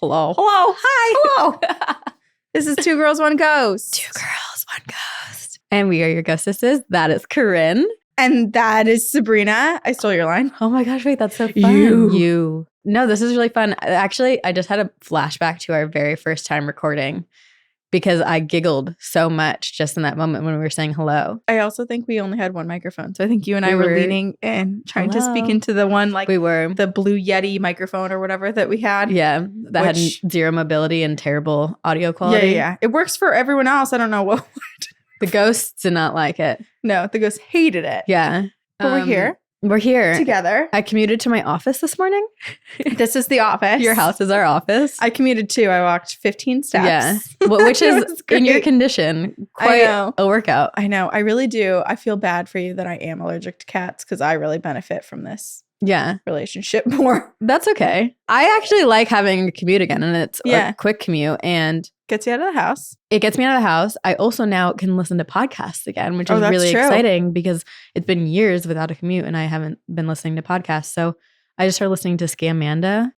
Hello. Hello. Hi. Hello. This is Two Girls, One Ghost. Two Girls, One Ghost. And we are your ghostesses. That is Corinne. And that is Sabrina. I stole your line. Oh my gosh, wait, that's so fun. You. No, this is really fun. Actually, I just had a flashback to our very first time recording because I giggled so much just in that moment when we were saying hello. I also think we only had one microphone. So I think you and I were leaning and trying to speak into the one, like we were the Blue Yeti microphone or whatever that we had. Yeah, that had zero mobility and terrible audio quality. Yeah. It works for everyone else. I don't know what. The ghosts did not like it. No, the ghosts hated it. Yeah. But we're here. We're here. Together. I commuted to my office this morning. This is the office. Your house is our office. I commuted too. I walked 15 steps. Yeah. Which is, in your condition, quite a workout. I know. I really do. I feel bad for you that I am allergic to cats because I really benefit from this relationship more. That's okay. I actually like having a commute again, and it's a quick commute and gets you out of the house. It gets me out of the house. I also now can listen to podcasts again, which is really exciting because it's been years without a commute and I haven't been listening to podcasts. So I just started listening to Scamanda.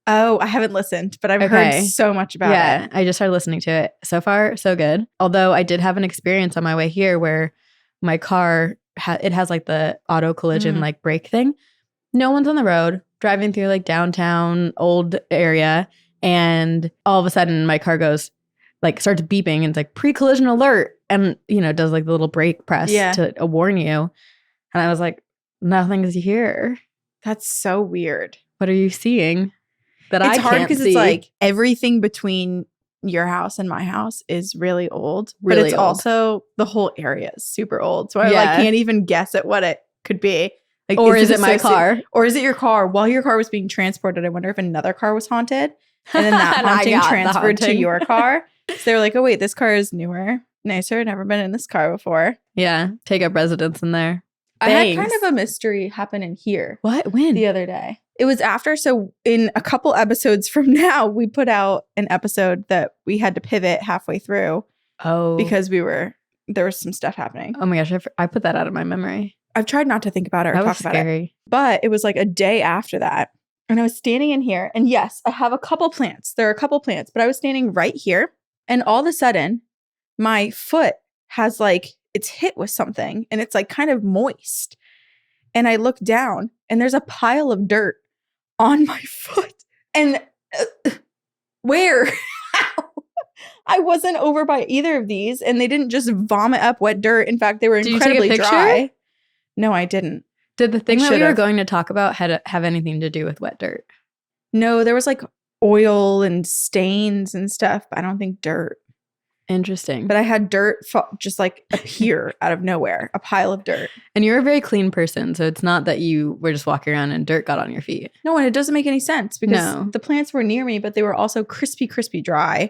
Oh, I haven't listened, but I've heard so much about it. Yeah, I just started listening to it. So far, so good. Although I did have an experience on my way here where my car, it has like the auto collision like brake thing. No one's on the road, driving through like downtown old area. And all of a sudden my car goes like starts beeping and it's like pre-collision alert. And, does like the little brake press to warn you. And I was like, nothing's here. That's so weird. What are you seeing that I can't see? It's hard because it's like everything between your house and my house is really old. But it's also the whole area is super old. So I can't even guess at what it could be. Like, or is it my car? Or is it your car? While your car was being transported, I wonder if another car was haunted. And then that haunting transferred to your car. So they were like, oh, wait, this car is newer, nicer. Never been in this car before. Yeah. Take up residence in there. I had kind of a mystery happen in here. What? When? The other day. It was after. So in a couple episodes from now, we put out an episode that we had to pivot halfway through. Oh. Because there was some stuff happening. Oh my gosh. I put that out of my memory. I've tried not to think about it or talk about it. But it was like a day after that. And I was standing in here. And yes, I have a couple plants. There are a couple plants. But I was standing right here. And all of a sudden, my foot has like, it's hit with something. And it's like kind of moist. And I look down. And there's a pile of dirt on my foot. And where? How? I wasn't over by either of these. And they didn't just vomit up wet dirt. In fact, they were incredibly dry. No, I didn't. Did the thing that we were going to talk about have anything to do with wet dirt? No, there was like oil and stains and stuff, but I don't think dirt. Interesting. But I had dirt just like appear out of nowhere, a pile of dirt. And you're a very clean person, so it's not that you were just walking around and dirt got on your feet. No, and it doesn't make any sense because the plants were near me, but they were also crispy dry,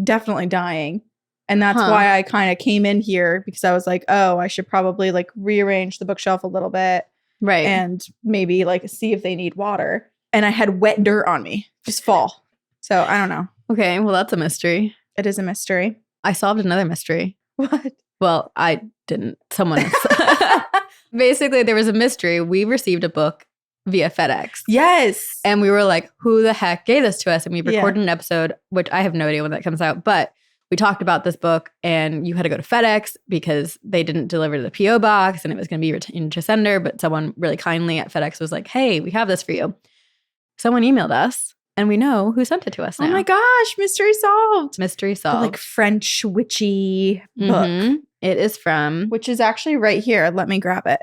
definitely dying. And that's why I kind of came in here because I was like, oh, I should probably like rearrange the bookshelf a little bit. Right. And maybe like see if they need water. And I had wet dirt on me, just fall. So I don't know. Okay, well, that's a mystery. It is a mystery. I solved another mystery. What? Well, I didn't. Someone else. Basically, there was a mystery. We received a book via FedEx. Yes. And we were like, who the heck gave this to us? And we recorded an episode, which I have no idea when that comes out, but we talked about this book and you had to go to FedEx because they didn't deliver to the P.O. box and it was going to be returned to sender. But someone really kindly at FedEx was like, hey, we have this for you. Someone emailed us and we know who sent it to us now. Oh my gosh, mystery solved. Mystery solved. The, like French witchy book. It is from. Which is actually right here. Let me grab it.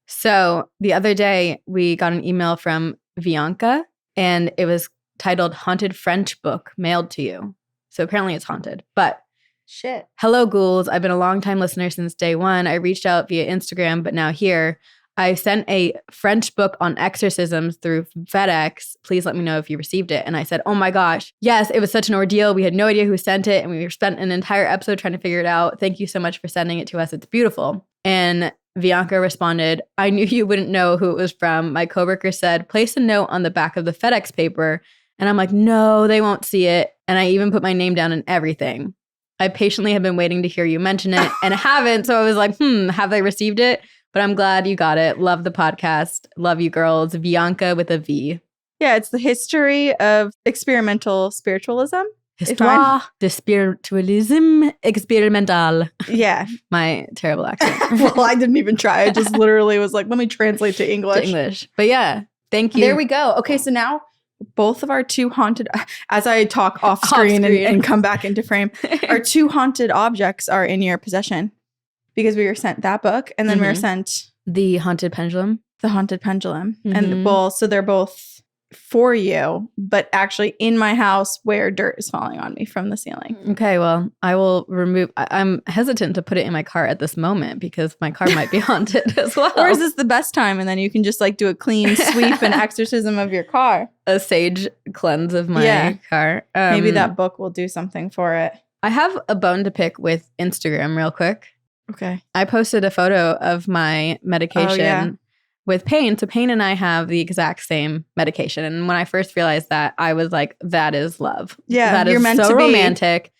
So the other day we got an email from Bianca and it was titled Haunted French Book Mailed to You. So apparently it's haunted. But shit. Hello, ghouls. I've been a longtime listener since day one. I reached out via Instagram, but now here. I sent a French book on exorcisms through FedEx. Please let me know if you received it. And I said, oh my gosh, yes, it was such an ordeal. We had no idea who sent it. And we spent an entire episode trying to figure it out. Thank you so much for sending it to us. It's beautiful. And Bianca responded, I knew you wouldn't know who it was from. My coworker said, place a note on the back of the FedEx paper. And I'm like, no, they won't see it. And I even put my name down and everything. I patiently have been waiting to hear you mention it and I haven't. So I was like, have they received it? But I'm glad you got it. Love the podcast. Love you girls. Bianca with a V. Yeah, it's the history of experimental spiritualism. Histoire de spiritualism experimental. Yeah. My terrible accent. Well, I didn't even try. I just literally was like, let me translate to English. But yeah, thank you. There we go. Okay, so now both of our two haunted, as I talk off screen. And come back into frame, our two haunted objects are in your possession because we were sent that book and then we were sent The Haunted Pendulum. The Haunted Pendulum. And well, so they're both for you, but actually in my house where dirt is falling on me from the ceiling. Okay, well, I will remove. I'm hesitant to put it in my car at this moment because my car might be haunted as well. Or is this the best time? And then you can just like do a clean sweep and exorcism of your car. A sage cleanse of my car. Maybe that book will do something for it. I have a bone to pick with Instagram real quick. Okay. I posted a photo of my medication with Payne. So Payne and I have the exact same medication. And when I first realized that, I was like, that is love. Yeah, that you're is meant so to be. romantic.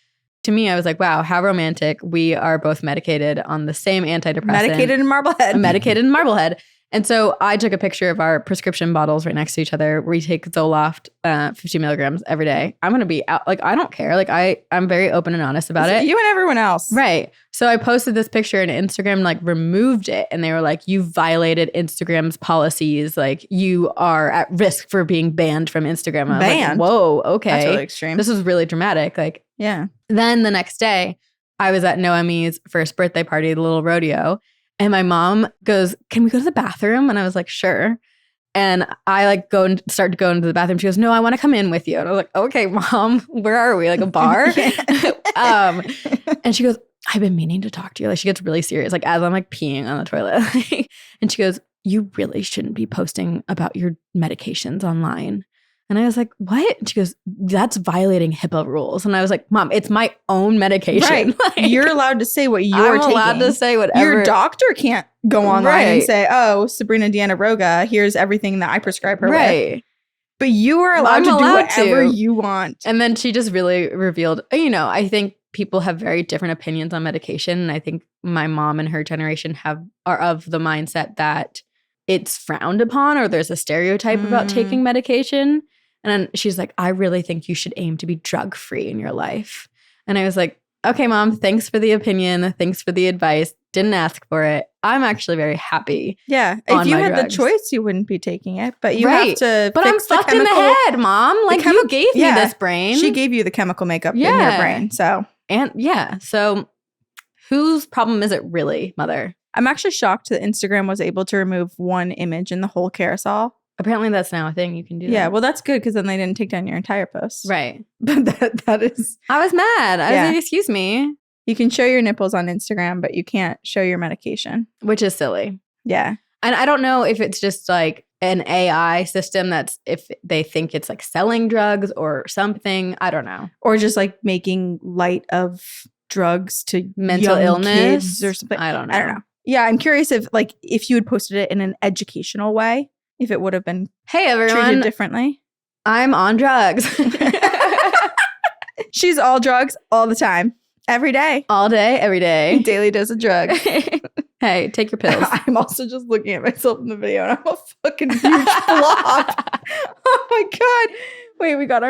To me, I was like, wow, how romantic. We are both medicated on the same antidepressant. Medicated in Marblehead. Medicated in Marblehead. And so I took a picture of our prescription bottles right next to each other. We take Zoloft 50 milligrams every day. I'm going to be out. Like, I don't care. Like, I'm very open and honest about it. You and everyone else. Right. So I posted this picture and Instagram like removed it. And they were like, you violated Instagram's policies. Like, you are at risk for being banned from Instagram. I was Banned? like, whoa, okay. That's really extreme. This was really dramatic. Like, yeah. Then the next day, I was at Noemi's first birthday party, the little rodeo. And my mom goes, can we go to the bathroom? And I was like, sure. And I like go and start to go into the bathroom. She goes, no, I want to come in with you. And I was like, okay, Mom, where are we? Like a bar? And she goes, I've been meaning to talk to you. Like she gets really serious, like as I'm like peeing on the toilet. And she goes, you really shouldn't be posting about your medications online. And I was like, what? And she goes, that's violating HIPAA rules. And I was like, Mom, it's my own medication. Right. Like, you're allowed to say what you're taking. I'm allowed to say whatever. Your doctor can't go online and say, oh, Sabrina Deanna Roga, here's everything that I prescribe her with. But you are allowed to do whatever you want. And then she just really revealed, you know, I think people have very different opinions on medication. And I think my mom and her generation are of the mindset that it's frowned upon or there's a stereotype about taking medication. And she's like, I really think you should aim to be drug-free in your life. And I was like, okay, Mom, thanks for the opinion. Thanks for the advice. Didn't ask for it. I'm actually very happy. Yeah. If you had the choice, you wouldn't be taking it. But you have to But fix I'm fucked in the head, Mom. Like you gave me this brain. She gave you the chemical makeup in your brain. So whose problem is it really, Mother? I'm actually shocked that Instagram was able to remove one image in the whole carousel. Apparently that's now a thing you can do. Yeah, well, that's good because then they didn't take down your entire post. Right. But that is... I was mad. I was like, excuse me. You can show your nipples on Instagram, but you can't show your medication. Which is silly. Yeah. And I don't know if it's just like an AI system that's if they think it's like selling drugs or something. I don't know. Or just like making light of drugs to mental illness kids or something. I don't know. Yeah, I'm curious if you had posted it in an educational way, if it would have been treated differently. I'm on drugs. She's all drugs all the time. Every day. All day, every day. Daily dose of drugs. Hey, take your pills. I'm also just looking at myself in the video and I'm a fucking huge flop. Oh my God. Wait, we did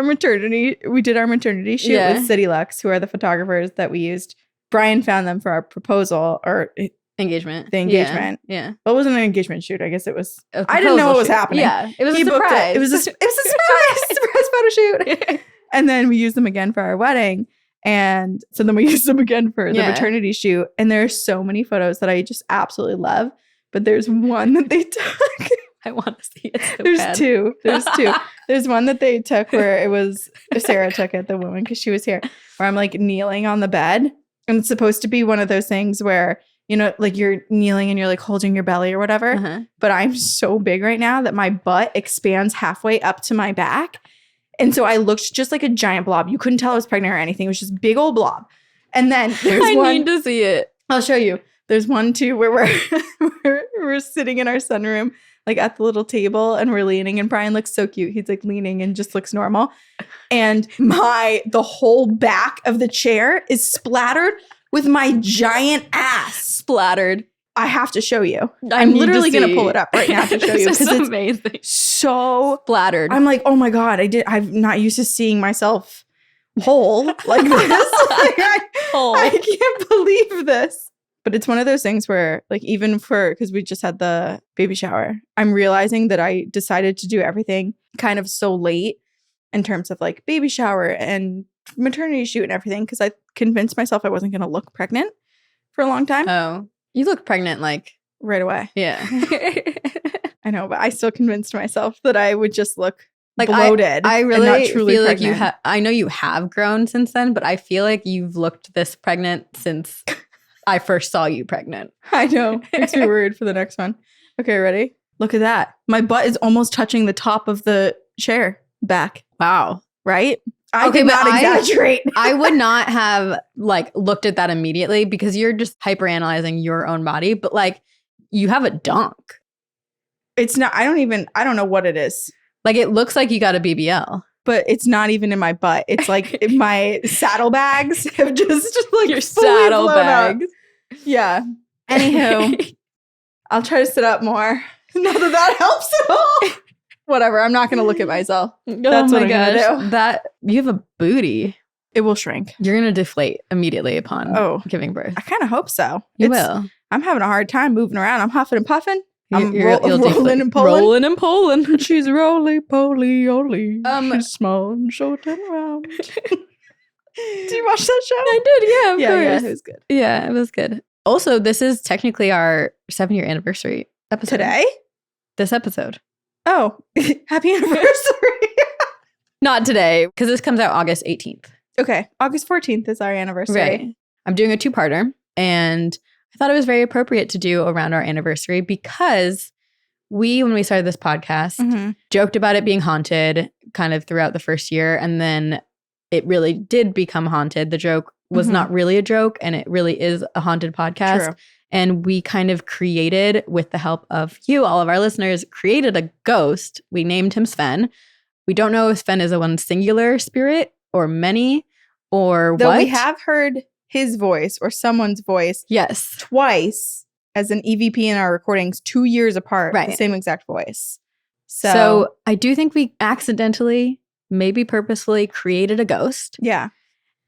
our maternity shoot with City Lux, who are the photographers that we used. Brian found them for our proposal or engagement. The engagement. Yeah. Well, it wasn't an engagement shoot. I guess it was. I didn't know what was happening. Yeah. It was a surprise. It was a surprise photo shoot. And then we used them again for our wedding. And so then we used them again for the maternity shoot. And there are so many photos that I just absolutely love. But there's one that they took. I want to see it so There's bad. two. There's one that they took where it was, Sarah took it, the woman, because she was here, where I'm like kneeling on the bed. And it's supposed to be one of those things where, you know, like you're kneeling and you're like holding your belly or whatever. Uh-huh. But I'm so big right now that my butt expands halfway up to my back. And so I looked just like a giant blob. You couldn't tell I was pregnant or anything. It was just big old blob. And then there's I one. need to see it. I'll show you. There's one too where we're sitting in our sunroom, like at the little table, and we're leaning. And Brian looks so cute. He's like leaning and just looks normal. And the whole back of the chair is splattered with my giant ass. Splattered. I have to show you. I'm literally going to pull it up right now to show you because it's amazing. So splattered. I'm like, oh my God, I'm not used to seeing myself whole like this. I can't believe this. But it's one of those things where like even because we just had the baby shower, I'm realizing that I decided to do everything kind of so late in terms of like baby shower and maternity shoot and everything because I convinced myself I wasn't going to look pregnant for a long time. Oh, you look pregnant like right away. Yeah. I know, but I still convinced myself that I would just look like bloated. I really and not truly feel pregnant. like you have. I know you have grown since then, but I feel like you've looked this pregnant since I first saw you pregnant. I know. Makes me worried for the next one. Okay, ready? Look at that. My butt is almost touching the top of the chair back. Wow. Right? I did not exaggerate. I would not have like looked at that immediately because you're just hyperanalyzing your own body, but like you have a dunk. It's not, I don't know what it is. Like it looks like you got a BBL. But it's not even in my butt. It's like my saddlebags have just like your saddlebags. Yeah. Anywho, I'll try to sit up more. Not that helps at all. Whatever. I'm not going to look at myself. That's what I'm going to do. That you have a booty. It will shrink. You're going to deflate immediately upon giving birth. I kind of hope so. You will. I'm having a hard time moving around. I'm huffing and puffing. I'm rolling and pulling. Rolling and pulling. She's roly-poly-oly. She's small and short and round. Did you watch that show? I did, yeah, of course. Yeah, it was good. Yeah, it was good. Also, this is technically our 7-year anniversary episode. Today? This episode. Oh, happy anniversary. Not today, because this comes out August 18th. Okay, August 14th is our anniversary. Right. I'm doing a 2-parter, and I thought it was very appropriate to do around our anniversary because when we started this podcast, joked about it being haunted kind of throughout the first year. And then it really did become haunted. The joke was not really a joke, and it really is a haunted podcast. True. And we kind of created, with the help of you, all of our listeners, created a ghost. We named him Sven. We don't know if Sven is a one singular spirit or many or Though what. we have heard his voice or someone's voice twice as an EVP in our recordings 2 years apart, the same exact voice. So I do think we accidentally, maybe purposefully, created a ghost. Yeah.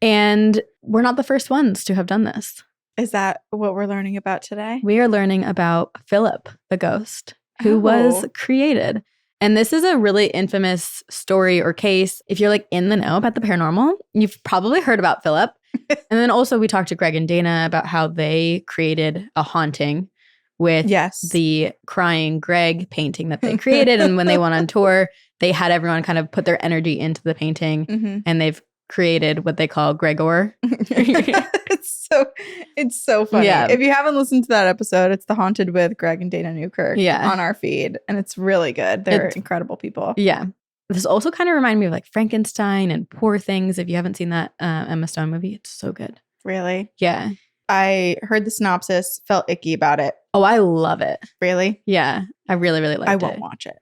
And we're not the first ones to have done this. Is that what we're learning about today? We are learning about Phllip, the ghost, who was created. And this is a really infamous story or case. If you're like in the know about the paranormal, you've probably heard about Phllip. And then also we talked to Greg and Dana about how they created a haunting with the crying Greg painting that they created. And when they went on tour, they had everyone kind of put their energy into the painting, and they've created what they call Gregor. It's so funny. Yeah. If you haven't listened to that episode, it's the Haunted with Greg and Dana Newkirk on our feed. And it's really good. They're incredible people. Yeah. This also kind of reminded me of like Frankenstein and Poor Things. If you haven't seen that Emma Stone movie, it's so good. Really? Yeah. I heard the synopsis, felt icky about it. Oh, I love it. Really? Yeah. I really, really liked it. I won't watch it.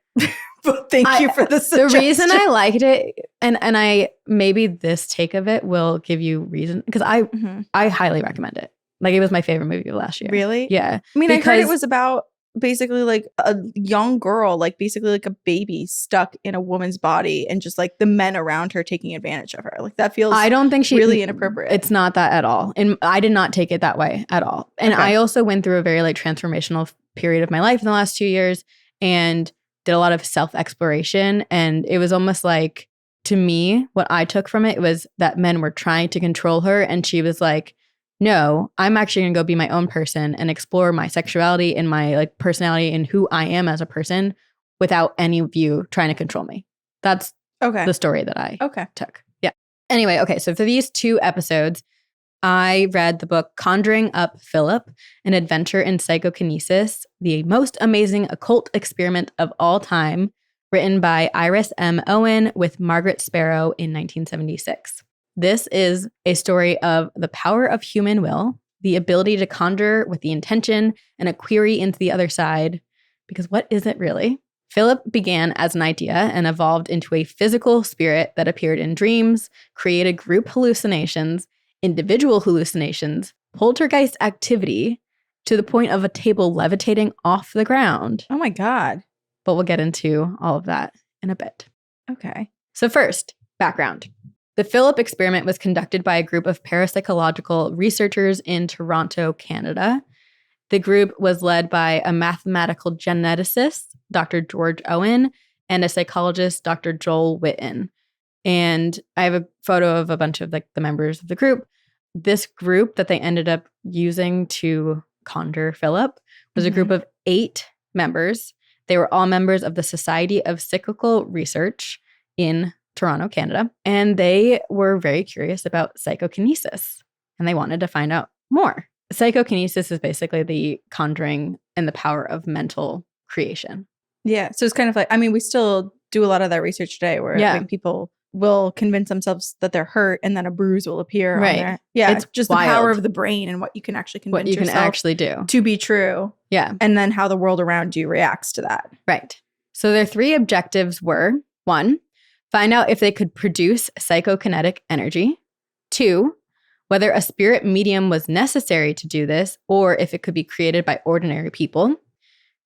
But thank you for the suggestion. The reason I liked it, and I maybe this take of it will give you reason, because I highly recommend it. Like it was my favorite movie of last year. Really? Yeah. I mean, I heard it was about basically like a young girl, like basically like a baby stuck in a woman's body, and just like the men around her taking advantage of her. Like that feels I don't think she really inappropriate. It's not that at all. And I did not take it that way at all. And I also went through a very like transformational period of my life in the last 2 years and did a lot of self-exploration. And it was almost like, to me, what I took from it was that men were trying to control her. And she was like, no, I'm actually going to go be my own person and explore my sexuality and my like personality and who I am as a person without any of you trying to control me. That's the story that I took. Yeah. Anyway, so for these 2 episodes, I read the book Conjuring Up Phllip, An Adventure in Psychokinesis, the most amazing occult experiment of all time, written by Iris M. Owen with Margaret Sparrow in 1976. This is a story of the power of human will, the ability to conjure with the intention and a query into the other side. Because what is it really? Phllip began as an idea and evolved into a physical spirit that appeared in dreams, created group hallucinations, individual hallucinations, poltergeist activity, to the point of a table levitating off the ground. Oh my God. But we'll get into all of that in a bit. Okay. So first, background. The Phllip experiment was conducted by a group of parapsychological researchers in Toronto, Canada. The group was led by a mathematical geneticist, Dr. George Owen, and a psychologist, Dr. Joel Witten. And I have a photo of a bunch of like the members of the group. This group that they ended up using to conjure Phllip was a group of 8 members. They were all members of the Society of Psychical Research in Toronto, Canada. And they were very curious about psychokinesis. And they wanted to find out more. Psychokinesis is basically the conjuring and the power of mental creation. Yeah. So it's kind of like, I mean, we still do a lot of that research today where like, people will convince themselves that they're hurt and then a bruise will appear. Right. On there. Yeah. It's just wild. The power of the brain and what you can actually convince yourself. What you can actually do. To be true. Yeah. And then how the world around you reacts to that. Right. So their 3 objectives were 1, find out if they could produce psychokinetic energy. 2, whether a spirit medium was necessary to do this or if it could be created by ordinary people.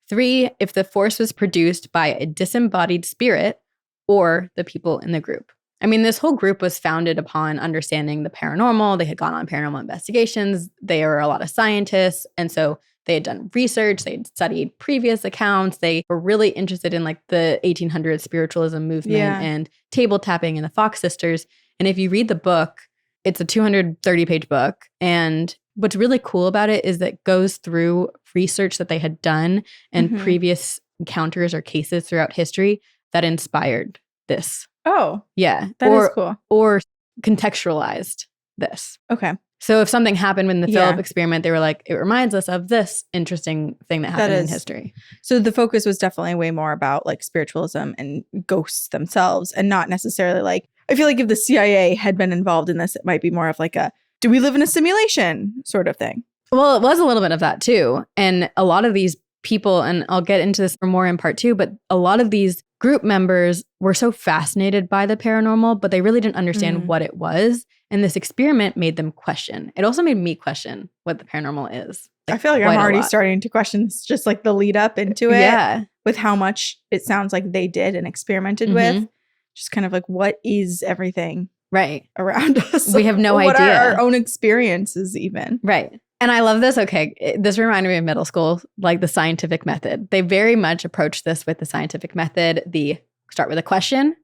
3, if the force was produced by a disembodied spirit or the people in the group. I mean, this whole group was founded upon understanding the paranormal. They had gone on paranormal investigations. They were a lot of scientists. And so they had done research. They had studied previous accounts. They were really interested in like the 1800s spiritualism movement and table tapping and the Fox sisters. And if you read the book, it's a 230-page book. And what's really cool about it is that it goes through research that they had done and previous encounters or cases throughout history that inspired this. Oh. Yeah. That is cool. Or contextualized this. Okay. So if something happened in the Phllip experiment, they were like, it reminds us of this interesting thing that happened in history. So the focus was definitely way more about like spiritualism and ghosts themselves and not necessarily like, I feel like if the CIA had been involved in this, it might be more of like a, do we live in a simulation sort of thing? Well, it was a little bit of that too. And a lot of these people, and I'll get into this more in part 2, but a lot of these group members were so fascinated by the paranormal, but they really didn't understand what it was. And this experiment made them question. It also made me question what the paranormal is. Like, I feel like I'm already starting to question just like the lead up into it. Yeah. With how much it sounds like they did and experimented with. Just kind of like, what is everything around us? We have no idea. What are our own experiences even? Right. And I love this. Okay. This reminded me of middle school, like the scientific method. They very much approach this with the scientific method. The start with a question,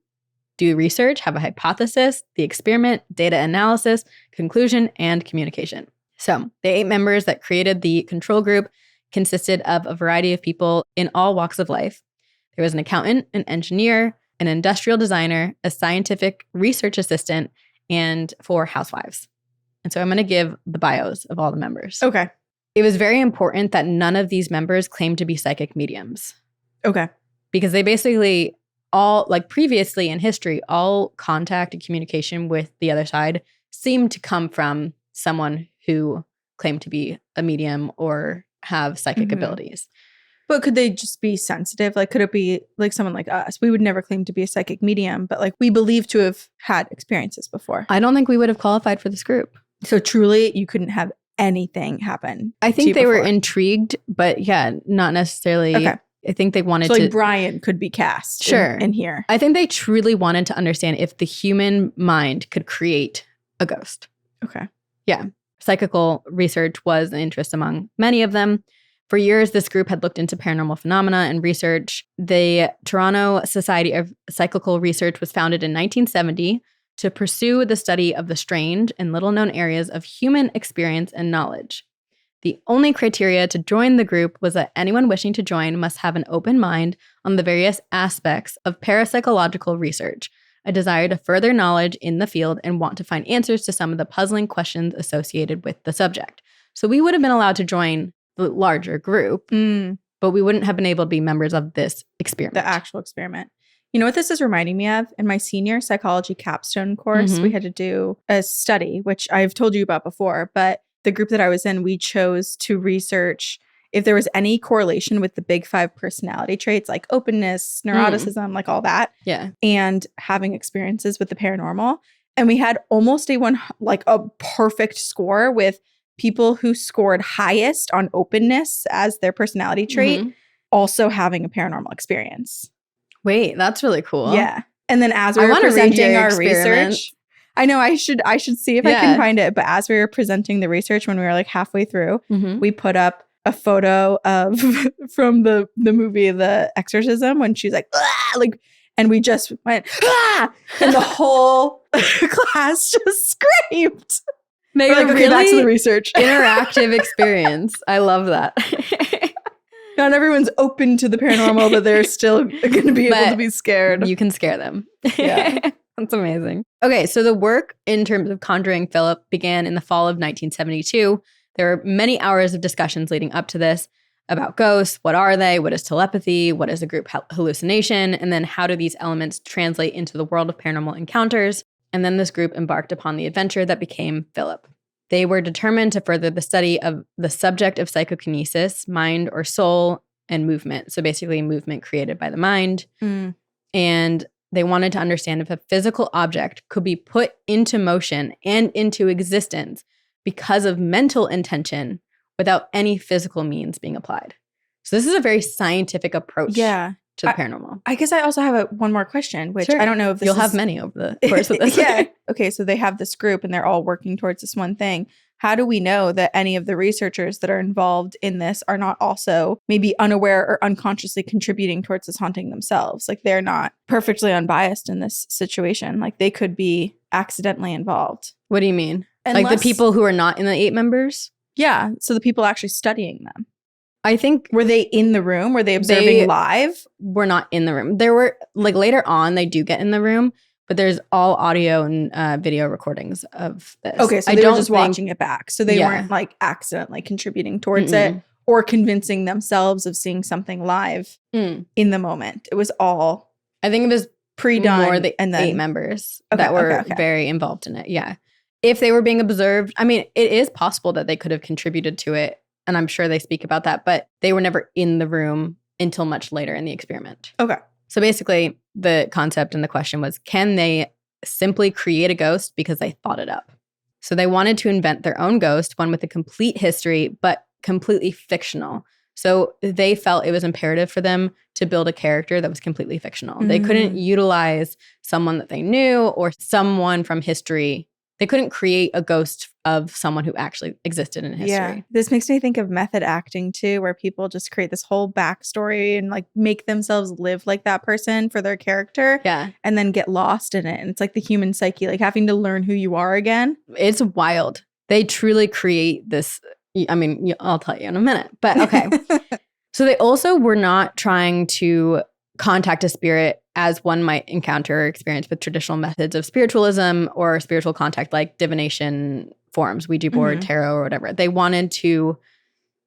do research, have a hypothesis, the experiment, data analysis, conclusion, and communication. So the 8 members that created the control group consisted of a variety of people in all walks of life. There was an accountant, an engineer, an industrial designer, a scientific research assistant, and 4 housewives. And so I'm going to give the bios of all the members. Okay. It was very important that none of these members claimed to be psychic mediums. Okay. Because they basically all, like previously in history, all contact and communication with the other side seemed to come from someone who claimed to be a medium or have psychic abilities. But could they just be sensitive? Like, could it be like someone like us? We would never claim to be a psychic medium, but like we believe to have had experiences before. I don't think we would have qualified for this group. So truly, you couldn't have anything happen. I think they were intrigued, but not necessarily. Okay. I think they wanted to. So like Brian could be cast in here. I think they truly wanted to understand if the human mind could create a ghost. Okay. Yeah. Psychical research was an interest among many of them. For years, this group had looked into paranormal phenomena and research. The Toronto Society of Psychical Research was founded in 1970 to pursue the study of the strange and little-known areas of human experience and knowledge. The only criteria to join the group was that anyone wishing to join must have an open mind on the various aspects of parapsychological research, a desire to further knowledge in the field, and want to find answers to some of the puzzling questions associated with the subject. So we would have been allowed to join the larger group, but we wouldn't have been able to be members of this experiment. The actual experiment. You know what this is reminding me of? In my senior psychology capstone course, we had to do a study, which I've told you about before, but the group that I was in, we chose to research if there was any correlation with the big 5 personality traits like openness, neuroticism, like all that. Yeah. And having experiences with the paranormal. And we had almost a perfect score with people who scored highest on openness as their personality trait also having a paranormal experience. Wait, that's really cool. Yeah. And then as we were presenting our research, I know I should see if I can find it. But as we were presenting the research when we were like halfway through, we put up a photo of from the movie The Exorcism when she's like, and we just went, and the whole class just screamed. Made like, okay, back to the research. Interactive experience. I love that. Not everyone's open to the paranormal, but they're still going to be able to be scared. You can scare them. Yeah. That's amazing. Okay, so the work in terms of conjuring Phllip began in the fall of 1972. There were many hours of discussions leading up to this about ghosts. What are they? What is telepathy? What is a group hallucination? And then how do these elements translate into the world of paranormal encounters? And then this group embarked upon the adventure that became Phllip. They were determined to further the study of the subject of psychokinesis, mind or soul, and movement. So basically movement created by the mind. And they wanted to understand if a physical object could be put into motion and into existence because of mental intention without any physical means being applied. So this is a very scientific approach to the paranormal. I guess I also have one more question, which I don't know if this You'll have many over the course of this. Okay, so they have this group and they're all working towards this one thing. How do we know that any of the researchers that are involved in this are not also maybe unaware or unconsciously contributing towards this haunting themselves? Like they're not perfectly unbiased in this situation. Like they could be accidentally involved. What do you mean? Like the people who are not in the 8 members? Yeah, so the people actually studying them. I think were they in the room? Were they observing live? Were not in the room. There were like later on they do get in the room, but there's all audio and video recordings of this. Okay, so they were just watching it back. So they weren't like accidentally contributing towards it or convincing themselves of seeing something live in the moment. It was all I think it was pre-done more the and then 8 members that were very involved in it. Yeah. If they were being observed, I mean, it is possible that they could have contributed to it. And I'm sure they speak about that, but they were never in the room until much later in the experiment. Okay. So basically, the concept and the question was, can they simply create a ghost because they thought it up? So they wanted to invent their own ghost, one with a complete history, but completely fictional. So they felt it was imperative for them to build a character that was completely fictional. They couldn't utilize someone that they knew or someone from history. They couldn't create a ghost of someone who actually existed in history. Yeah. This makes me think of method acting too, where people just create this whole backstory and like make themselves live like that person for their character. Yeah. And then get lost in it. And it's like the human psyche, like having to learn who you are again. It's wild. They truly create this. I mean, I'll tell you in a minute. But okay. So they also were not trying to contact a spirit as one might encounter or experience with traditional methods of spiritualism or spiritual contact like divination forms, Ouija board, tarot, or whatever. They wanted to,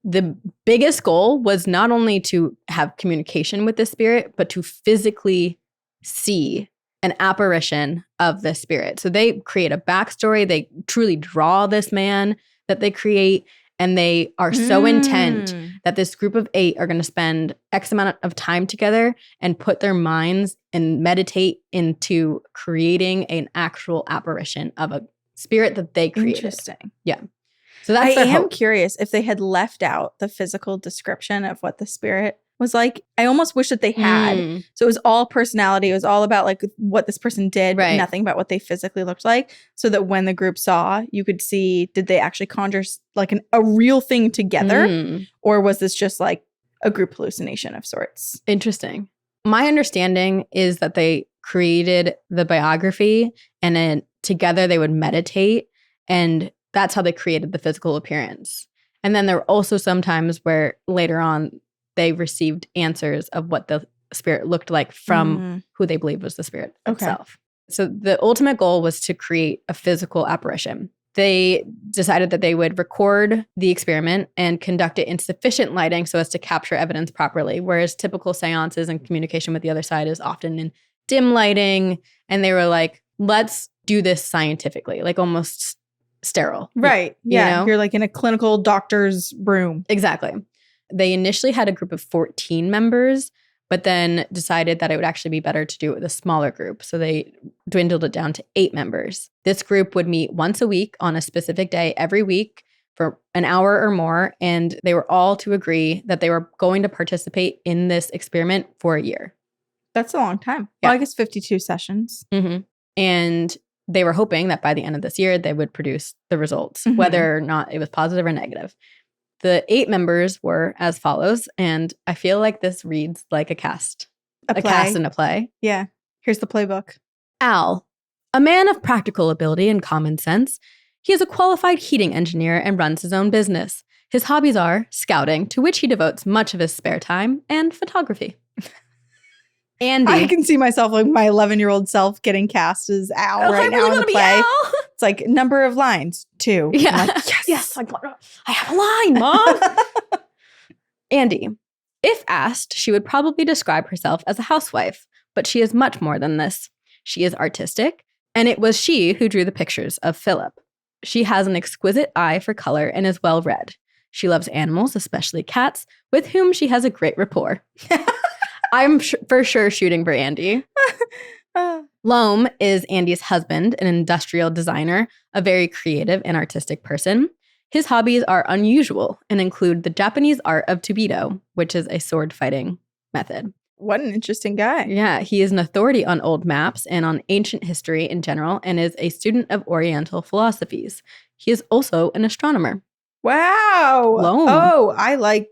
the biggest goal was not only to have communication with the spirit, but to physically see an apparition of the spirit. So they create a backstory. They truly draw this man that they create. And they are so intent that this group of 8 are going to spend X amount of time together and put their minds and meditate into creating an actual apparition of a spirit that they created. Interesting. Yeah. So that's I am curious if they had left out the physical description of what the spirit was like. I almost wish that they had. So it was all personality. It was all about like what this person did, but nothing about what they physically looked like. So that when the group saw, you could see, did they actually conjure like a real thing together? Or was this just like a group hallucination of sorts? Interesting. My understanding is that they created the biography and then together they would meditate, and that's how they created the physical appearance. And then there were also some times where later on they received answers of what the spirit looked like from who they believed was the spirit itself. So the ultimate goal was to create a physical apparition. They decided that they would record the experiment and conduct it in sufficient lighting so as to capture evidence properly, whereas typical seances and communication with the other side is often in dim lighting. And they were like, let's do this scientifically, like almost sterile. Right. Yeah. You know? You're like in a clinical doctor's room. Exactly. They initially had a group of 14 members, but then decided that it would actually be better to do it with a smaller group. So they dwindled it down to 8 members. This group would meet once a week on a specific day every week for an hour or more, and they were all to agree that they were going to participate in this experiment for a year. That's a long time. Yeah. Well, I guess 52 sessions. Mm-hmm. And they were hoping that by the end of this year, they would produce the results, whether or not it was positive or negative. The 8 members were as follows, and I feel like this reads like a cast. A cast in a play. Yeah. Here's the playbook. Al, a man of practical ability and common sense. He is a qualified heating engineer and runs his own business. His hobbies are scouting, to which he devotes much of his spare time, and photography. Andy. I can see myself, like my 11-year-old self, getting cast as Al right now in the play. It's like number of lines, 2. Yeah. Like, yes. I have a line, Mom. Andy. If asked, she would probably describe herself as a housewife, but she is much more than this. She is artistic, and it was she who drew the pictures of Phllip. She has an exquisite eye for color and is well read. She loves animals, especially cats, with whom she has a great rapport. I'm for sure shooting for Andy. Loam is Andy's husband, an industrial designer, a very creative and artistic person. His hobbies are unusual and include the Japanese art of tubido, which is a sword fighting method. What an interesting guy. Yeah, he is an authority on old maps and on ancient history in general, and is a student of Oriental philosophies. He is also an astronomer. Wow. Loam. Oh, I like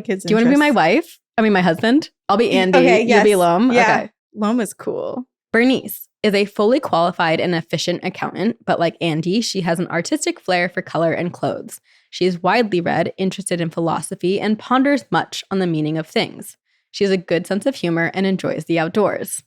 his Do you want to be my wife? I mean, my husband? I'll be Andy. Okay, yes. You'll be Loam? Yeah. Okay. Loam is cool. Bernice is a fully qualified and efficient accountant, but like Andy, she has an artistic flair for color and clothes. She is widely read, interested in philosophy, and ponders much on the meaning of things. She has a good sense of humor and enjoys the outdoors.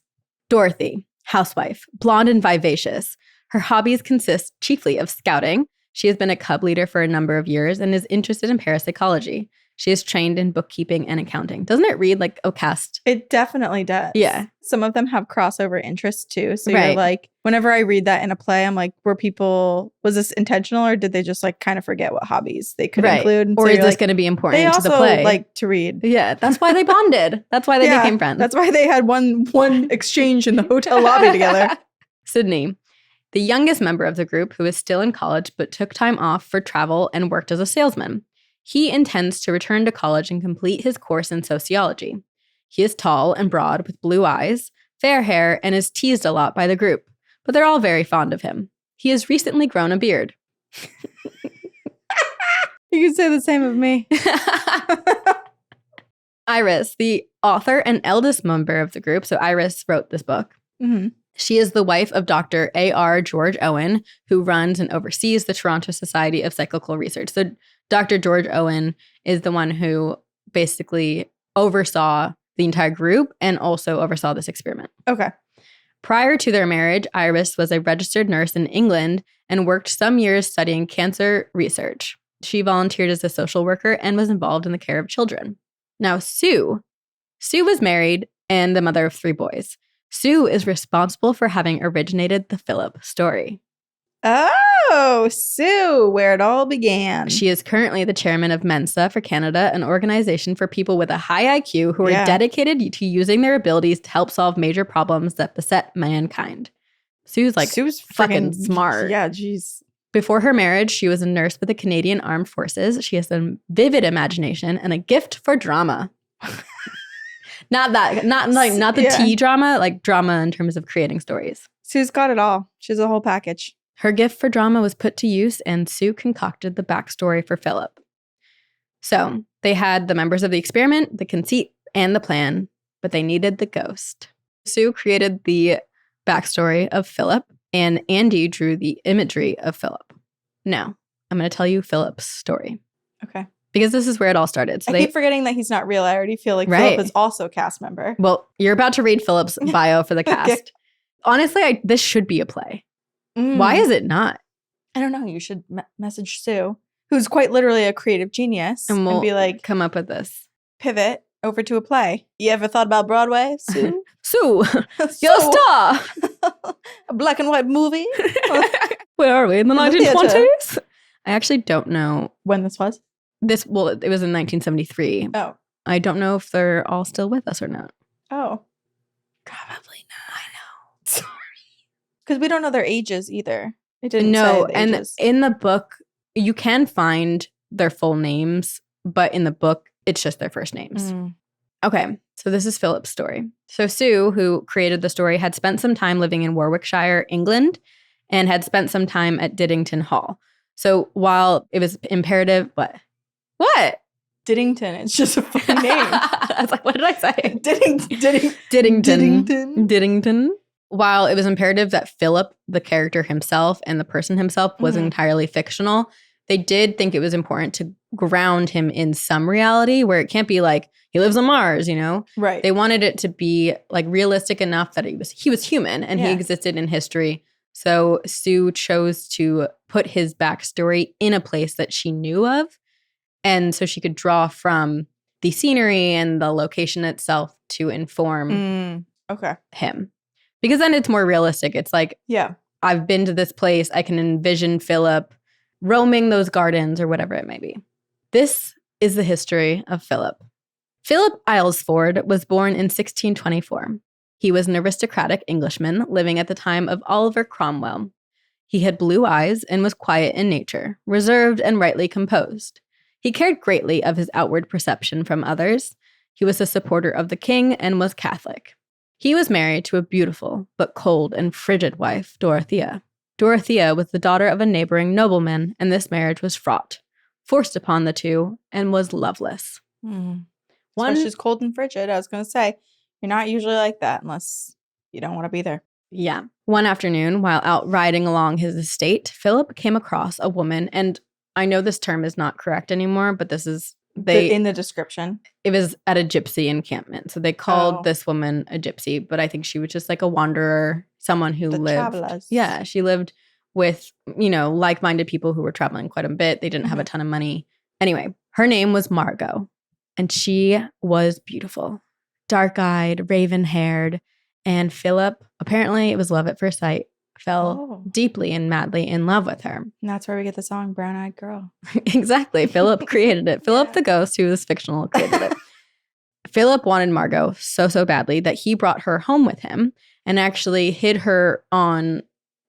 Dorothy, housewife, blonde and vivacious. Her hobbies consist chiefly of scouting. She has been a cub leader for a number of years and is interested in parapsychology. She is trained in bookkeeping and accounting. Doesn't it read like a cast? It definitely does. Yeah. Some of them have crossover interests too. So Right. you're like, whenever I read that in a play, I'm like, was this intentional, or did they just like kind of forget what hobbies they could include? And or so is this like, going to be important they to also the play? like to read. Yeah, that's why they bonded. That's why they became friends. That's why they had one exchange in the hotel lobby together. Sydney, the youngest member of the group who is still in college but took time off for travel and worked as a salesman. He intends to return to college and complete his course in sociology. He is tall and broad with blue eyes, fair hair, and is teased a lot by the group, but they're all very fond of him. He has recently grown a beard. You could say the same of me. Iris, the author and eldest member of the group, so Iris wrote this book. Mm-hmm. She is the wife of Dr. A.R. George Owen, who runs and oversees the Toronto Society of Psychical Research. So Dr. George Owen is the one who basically oversaw the entire group and also oversaw this experiment. Okay. Prior to their marriage, Iris was a registered nurse in England and worked some years studying cancer research. She volunteered as a social worker and was involved in the care of children. Now, Sue was married and the mother of 3 boys. Sue is responsible for having originated the Phllip story. Oh, Sue, where it all began. She is currently the chairman of Mensa for Canada, an organization for people with a high IQ who are dedicated to using their abilities to help solve major problems that beset mankind. Sue's fucking smart. Yeah, jeez. Before her marriage, she was a nurse with the Canadian Armed Forces. She has a vivid imagination and a gift for drama. Not the tea drama, like drama in terms of creating stories. Sue's got it all. She's a whole package. Her gift for drama was put to use, and Sue concocted the backstory for Phllip. So they had the members of the experiment, the conceit, and the plan, but they needed the ghost. Sue created the backstory of Phllip, and Andy drew the imagery of Phllip. Now, I'm going to tell you Phillip's story. Okay. Because this is where it all started. So I keep forgetting that he's not real. I already feel like Phllip is also a cast member. Well, you're about to read Phillip's bio for the cast. Okay. Honestly, this should be a play. Why is it not? I don't know. You should message Sue, who's quite literally a creative genius, and we'll be like, come up with this. Pivot over to a play. You ever thought about Broadway, Sue? Sue, you're a star. A black and white movie. Where are we? In the 1920s? I actually don't know when this was. It was in 1973. Oh. I don't know if they're all still with us or not. Oh. Probably not. I know. Sorry. Because we don't know their ages either. It didn't say the ages. And in the book, You can find their full names, but in the book, it's just their first names. Okay, so this is Philip's story. So Sue, who created the story, had spent some time living in Warwickshire, England, and had spent some time at Diddington Hall. So while it was imperative, what? Diddington. It's just a funny name. I was like, what did I say? Diddington. Diddington. While it was imperative that Phllip, the character himself and the person himself, was entirely fictional, they did think it was important to ground him in some reality where it can't be like he lives on Mars, you know? Right. They wanted it to be like realistic enough that he was human and he existed in history. So Sue chose to put his backstory in a place that she knew of. And so she could draw from the scenery and the location itself to inform him. Because then it's more realistic. It's like, I've been to this place. I can envision Phllip roaming those gardens or whatever it may be. This is the history of Phllip. Phllip Isleford was born in 1624. He was an aristocratic Englishman living at the time of Oliver Cromwell. He had blue eyes and was quiet in nature, reserved and rightly composed. He cared greatly of his outward perception from others. He was a supporter of the king and was Catholic. He was married to a beautiful but cold and frigid wife, Dorothea. Dorothea was the daughter of a neighboring nobleman, and this marriage was fraught, forced upon the two, and was loveless. She's cold and frigid. I was going to say, you're not usually like that unless you don't want to be there. Yeah. One afternoon, while out riding along his estate, Phllip came across a woman, and I know this term is not correct anymore, but this is in the description. It was at a gypsy encampment. So they called this woman a gypsy, but I think she was just like a wanderer, someone who lived. Travelers. Yeah, she lived with, like-minded people who were traveling quite a bit. They didn't have a ton of money. Anyway, her name was Margo, and she was beautiful. Dark-eyed, raven-haired, and Phllip, apparently it was love at first sight, fell deeply and madly in love with her. And that's where we get the song Brown Eyed Girl. Exactly. Phllip created it. Phllip the ghost, who was fictional, created it. Phllip wanted Margo so badly that he brought her home with him and actually hid her on...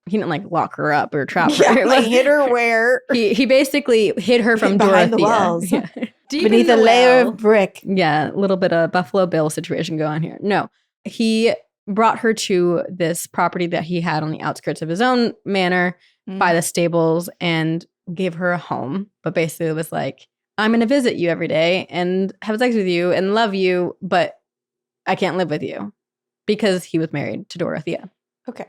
He didn't like lock her up or trap her. Yeah, like hid her where? He basically hid her from behind Dorothea. The walls. Yeah. Beneath a layer of brick. Yeah, a little bit of Buffalo Bill situation going on here. No, he brought her to this property that he had on the outskirts of his own manor by the stables and gave her a home. But basically it was like, I'm going to visit you every day and have sex with you and love you, but I can't live with you because he was married to Dorothea. Okay.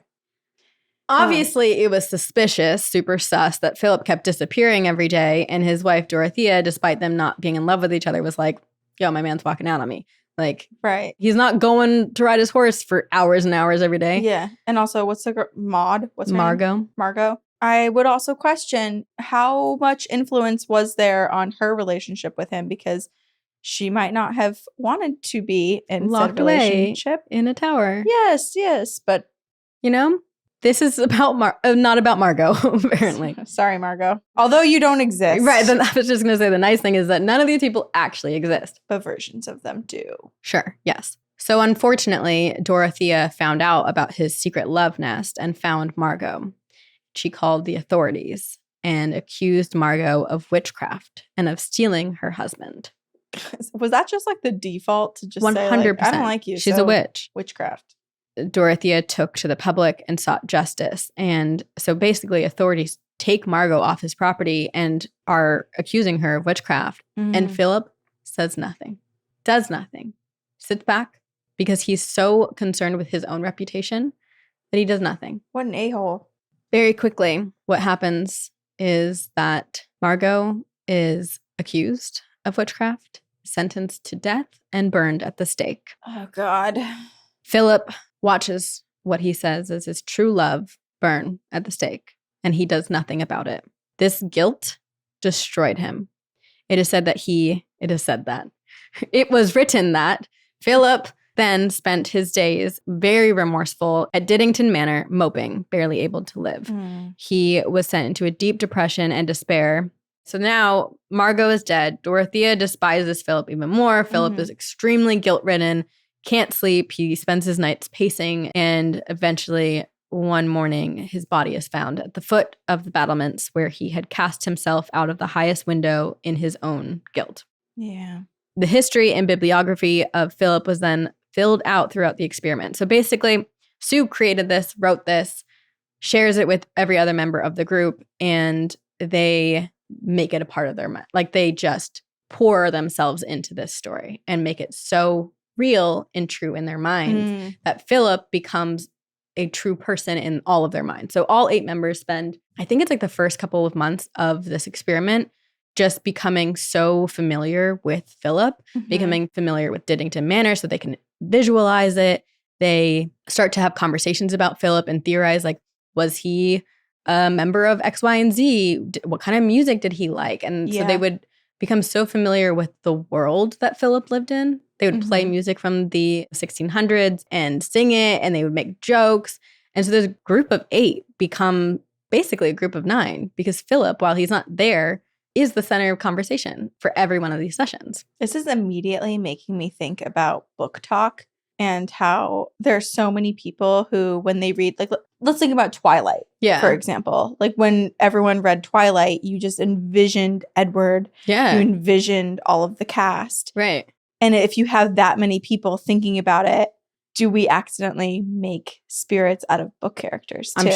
Obviously, it was suspicious, super sus, that Phllip kept disappearing every day, and his wife, Dorothea, despite them not being in love with each other, was like, yo, my man's walking out on me. Like, right. He's not going to ride his horse for hours and hours every day. Yeah. And also, what's the girl? Maud? What's her Margo. name? Margo. I would also question how much influence was there on her relationship with him, because she might not have wanted to be in locked said relationship in a tower. Yes. But, this is about not about Margo, apparently. Sorry, Margo. Although you don't exist. Right. Then I was just going to say the nice thing is that none of these people actually exist. But versions of them do. Sure. Yes. So unfortunately, Dorothea found out about his secret love nest and found Margo. She called the authorities and accused Margo of witchcraft and of stealing her husband. Was that just like the default to just 100%. say, like, I don't like you? She's a witch. Witchcraft. Dorothea took to the public and sought justice. And so basically authorities take Margo off his property and are accusing her of witchcraft. And Phllip says nothing, does nothing, sits back because he's so concerned with his own reputation that he does nothing. What an a-hole. Very quickly, what happens is that Margo is accused of witchcraft, sentenced to death, and burned at the stake. Oh, God. Phllip watches what he says is his true love burn at the stake, and he does nothing about it. This guilt destroyed him. It is said that it was written that Phllip then spent his days very remorseful at Diddington Manor, moping, barely able to live. He was sent into a deep depression and despair. So now Margo is dead. Dorothea despises Phllip even more. Phllip is extremely guilt-ridden, can't sleep. He spends his nights pacing and eventually one morning, his body is found at the foot of the battlements where he had cast himself out of the highest window in his own guilt. Yeah. The history and bibliography of Phllip was then filled out throughout the experiment. So basically, Sue created this, wrote this, shares it with every other member of the group, and they make it a part of their mind. Like they just pour themselves into this story and make it so real and true in their minds that Phllip becomes a true person in all of their minds. So all 8 members spend, I think it's like the first couple of months of this experiment, just becoming so familiar with Phllip, becoming familiar with Diddington Manor so they can visualize it. They start to have conversations about Phllip and theorize, like, was he a member of X, Y, and Z? What kind of music did he like? And so they would become so familiar with the world that Phllip lived in. They would play music from the 1600s and sing it, and they would make jokes. And so this group of 8 become basically a group of 9 because Phllip, while he's not there, is the center of conversation for every one of these sessions. This is immediately making me think about book talk and how there are so many people who, when they read, like, let's think about Twilight, for example. Like, when everyone read Twilight, you just envisioned Edward. Yeah. You envisioned all of the cast. Right. And if you have that many people thinking about it, do we accidentally make spirits out of book characters too?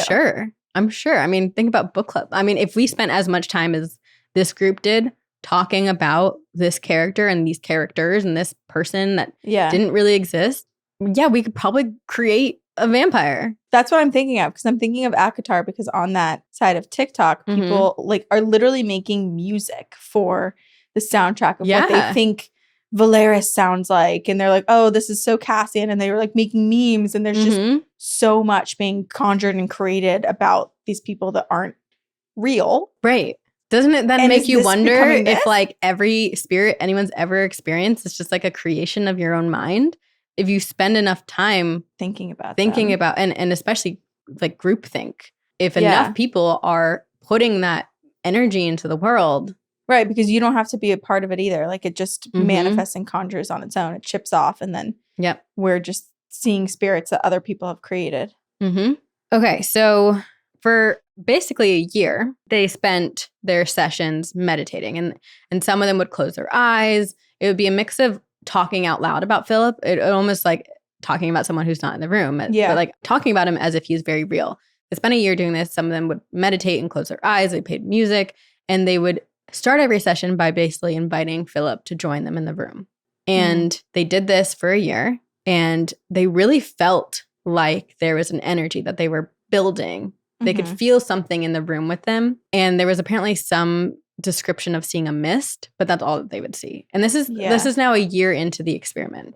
I'm sure. I mean, think about book club. I mean, if we spent as much time as this group did talking about this character and these characters and this person that didn't really exist, we could probably create a vampire. That's what I'm thinking of, because I'm thinking of Akatar, because on that side of TikTok, people like are literally making music for the soundtrack of what they think Valeris sounds like. And they're like, oh, this is so Cassian. And they were like making memes. And there's just so much being conjured and created about these people that aren't real. Right. Doesn't it then make you wonder if like every spirit anyone's ever experienced is just like a creation of your own mind? If you spend enough time thinking about and especially like groupthink, if enough people are putting that energy into the world. Right, because you don't have to be a part of it either. Like it just manifests and conjures on its own. It chips off, and then we're just seeing spirits that other people have created. Okay, so for basically a year, they spent their sessions meditating, and some of them would close their eyes. It would be a mix of talking out loud about Phllip. It almost like talking about someone who's not in the room, but like talking about him as if he's very real. They spent a year doing this. Some of them would meditate and close their eyes. They played music, and they would start every session by basically inviting Phllip to join them in the room. And they did this for a year, and they really felt like there was an energy that they were building. They could feel something in the room with them. And there was apparently some description of seeing a mist, but that's all that they would see. And this is now a year into the experiment.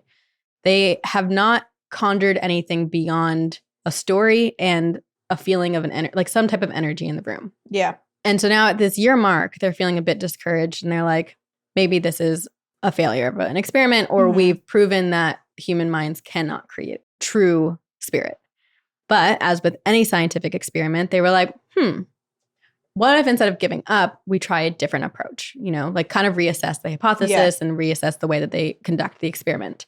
They have not conjured anything beyond a story and a feeling of like some type of energy in the room. Yeah. And so now at this year mark, they're feeling a bit discouraged, and they're like, maybe this is a failure of an experiment, or we've proven that human minds cannot create true spirit. But as with any scientific experiment, they were like, what if instead of giving up, we try a different approach, like kind of reassess the hypothesis and reassess the way that they conduct the experiment.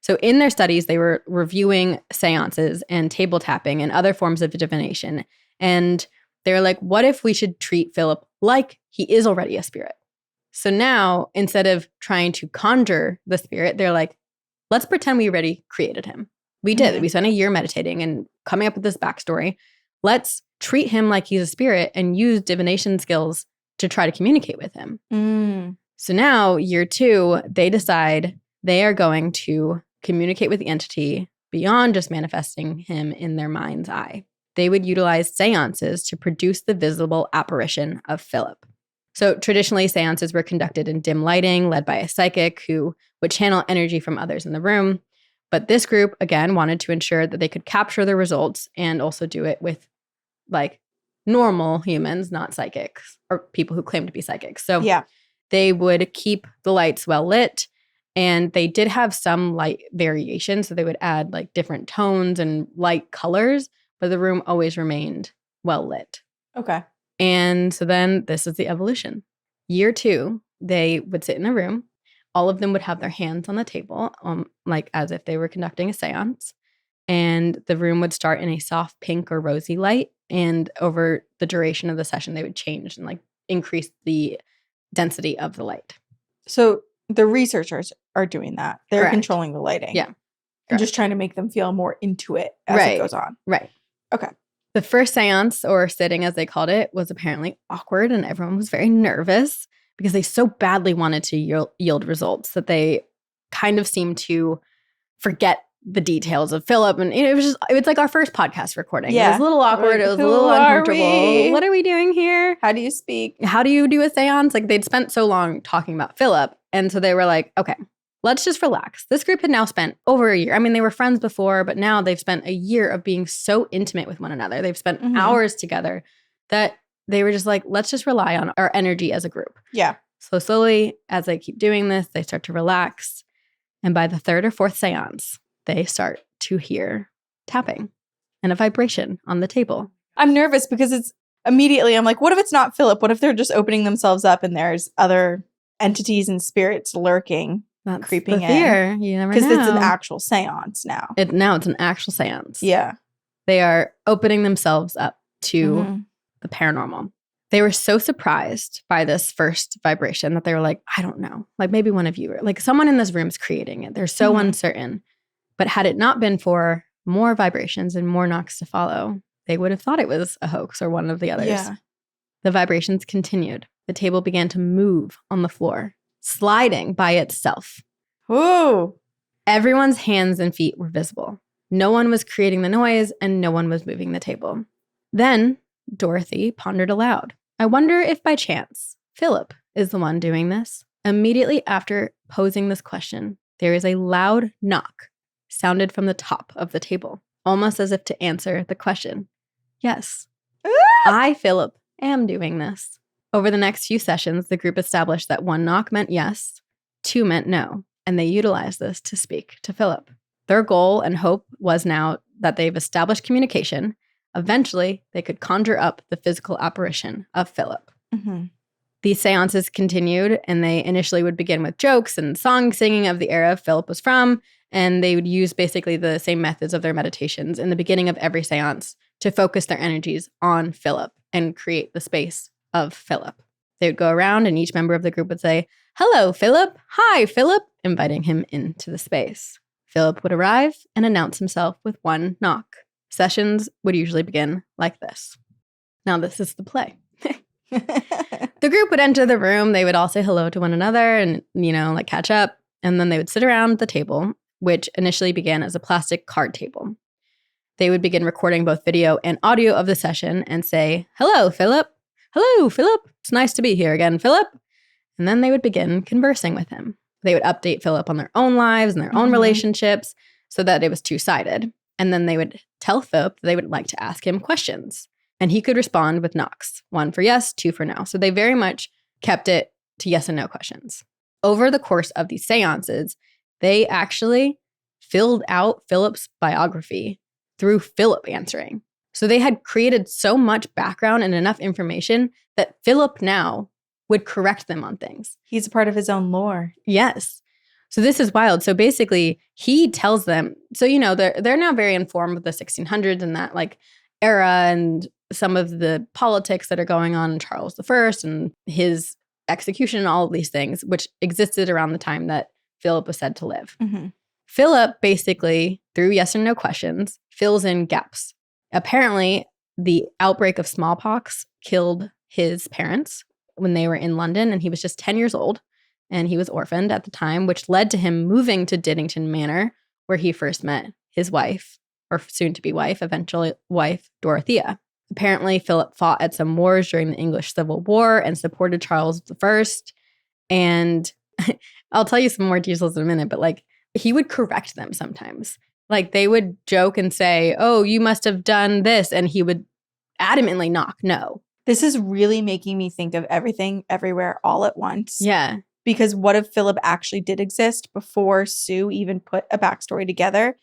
So in their studies, they were reviewing seances and table tapping and other forms of divination. And they were like, what if we should treat Phllip like he is already a spirit? So now, instead of trying to conjure the spirit, they're like, let's pretend we already created him. We did. We spent a year meditating and coming up with this backstory. Let's treat him like he's a spirit and use divination skills to try to communicate with him. So now, year 2, they decide they are going to communicate with the entity beyond just manifesting him in their mind's eye. They would utilize seances to produce the visible apparition of Phllip. So traditionally, seances were conducted in dim lighting, led by a psychic who would channel energy from others in the room. But this group, again, wanted to ensure that they could capture the results and also do it with like normal humans, not psychics or people who claim to be psychics. So they would keep the lights well lit, and they did have some light variation. So they would add like different tones and light colors, but the room always remained well lit. Okay. And so then this is the evolution. Year 2, they would sit in a room. All of them would have their hands on the table, like as if they were conducting a seance. and the room would start in a soft pink or rosy light. And over the duration of the session, they would change and like increase the density of the light. So the researchers are doing that. They're Correct. controlling the lighting. Yeah. And just trying to make them feel more into it as it goes on. Right. Okay. The first seance, or sitting as they called it, was apparently awkward and everyone was very nervous because they so badly wanted to yield results that they kind of seemed to forget the details of Phllip. And it was like our first podcast recording. Yeah. It was a little awkward. It was a little uncomfortable. What are we doing here? How do you speak? How do you do a seance? Like they'd spent so long talking about Phllip. And so they were like, okay, let's just relax. This group had now spent over a year. I mean, they were friends before, but now they've spent a year of being so intimate with one another. They've spent hours together that they were just like, let's just rely on our energy as a group. Yeah. So slowly, as they keep doing this, they start to relax. And by the third or fourth seance, they start to hear tapping and a vibration on the table. I'm nervous because it's immediately, I'm like, what if it's not Phllip? What if they're just opening themselves up and there's other entities and spirits lurking? That's creeping the fear. You never know. Because it's an actual seance now. Now it's an actual seance. Yeah. They are opening themselves up to the paranormal. They were so surprised by this first vibration that they were like, I don't know. Like maybe one of you, like someone in this room is creating it. They're so uncertain. But had it not been for more vibrations and more knocks to follow, they would have thought it was a hoax or one of the others. Yeah. The vibrations continued. The table began to move on the floor, sliding by itself. Ooh. Everyone's hands and feet were visible. No one was creating the noise and no one was moving the table. Then Dorothy pondered aloud. I wonder if by chance Phllip is the one doing this. Immediately after posing this question, there is a loud knock sounded from the top of the table, almost as if to answer the question. Yes, I, Phllip, am doing this. Over the next few sessions, the group established that 1 knock meant yes, 2 meant no, and they utilized this to speak to Phllip. Their goal and hope was now that they've established communication. Eventually, they could conjure up the physical apparition of Phllip. These seances continued, and they initially would begin with jokes and song singing of the era Phllip was from, and they would use basically the same methods of their meditations in the beginning of every seance to focus their energies on Phllip and create the space of Phllip. They would go around and each member of the group would say, hello, Phllip. Hi, Phllip, inviting him into the space. Phllip would arrive and announce himself with 1 knock. Sessions would usually begin like this. Now, this is the play. The group would enter the room. They would all say hello to one another and, like catch up. And then they would sit around the table, which initially began as a plastic card table. They would begin recording both video and audio of the session and say, hello, Phllip. Hello, Phllip. It's nice to be here again, Phllip. And then they would begin conversing with him. They would update Phllip on their own lives and their own relationships so that it was two-sided. And then they would tell Phllip they would like to ask him questions. And he could respond with knocks, 1 for yes, 2 for no. So they very much kept it to yes and no questions. Over the course of these seances, they actually filled out Phllip's biography through Phllip answering. So they had created so much background and enough information that Phllip now would correct them on things. He's a part of his own lore. Yes. So this is wild. So basically, he tells them, so, they're now very informed with the 1600s and that era and some of the politics that are going on in Charles I and his execution and all of these things, which existed around the time that Phllip was said to live. Phllip basically, through yes or no questions, fills in gaps. Apparently, the outbreak of smallpox killed his parents when they were in London, and he was just 10 years old, and he was orphaned at the time, which led to him moving to Diddington Manor, where he first met his wife, or soon-to-be wife, eventually wife, Dorothea. Apparently, Phllip fought at some wars during the English Civil War and supported Charles I. And I'll tell you some more details in a minute, but he would correct them sometimes. They would joke and say, oh, you must have done this. And he would adamantly knock no. This is really making me think of Everything, Everywhere, All at Once. Yeah. Because what if Phllip actually did exist before Sue even put a backstory together?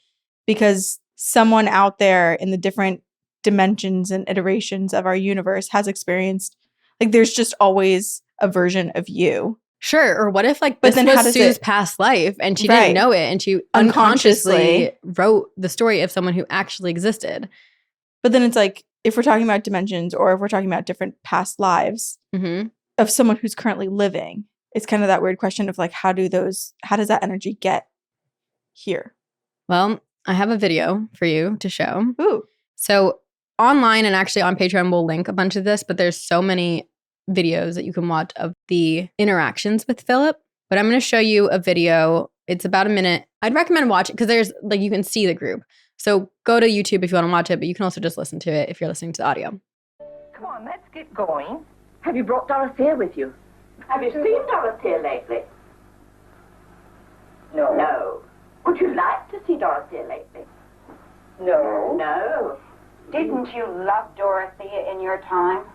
Because someone out there in the different dimensions and iterations of our universe has experienced, there's just always a version of you Sure. Or what if like this was Sue's past life and she didn't know it and she unconsciously wrote the story of someone who actually existed? But then it's like, if we're talking about dimensions or if we're talking about different past lives of someone who's currently living, it's kind of that weird question of like, how does that energy get here? Well, I have a video for you to show. Ooh. So online and actually on Patreon, we'll link a bunch of this, but there's so many videos that you can watch of the interactions with Phllip. But I'm going to show you a video. It's about a minute. I'd recommend watching because there's like you can see the group. So go to YouTube if you want to watch it, but you can also just listen to it if you're listening to the audio. Come on, let's get going. Have you brought Dorothea with you? Have you seen Dorothea lately? No. No. Would you like to see Dorothea lately? No. No. Didn't you love Dorothea in your time?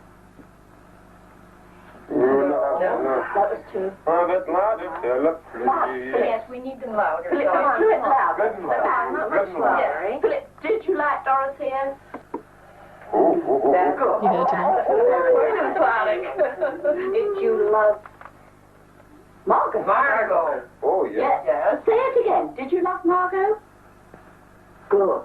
No. That was too. Yes, we need them louder. Phllip, come on, do it louder. Not much louder. Phllip, did you like Dorothea? That's good. You heard it. Did you love Margo? Margo. Oh, yes. Yes. Say it again. Did you love Margo? Good.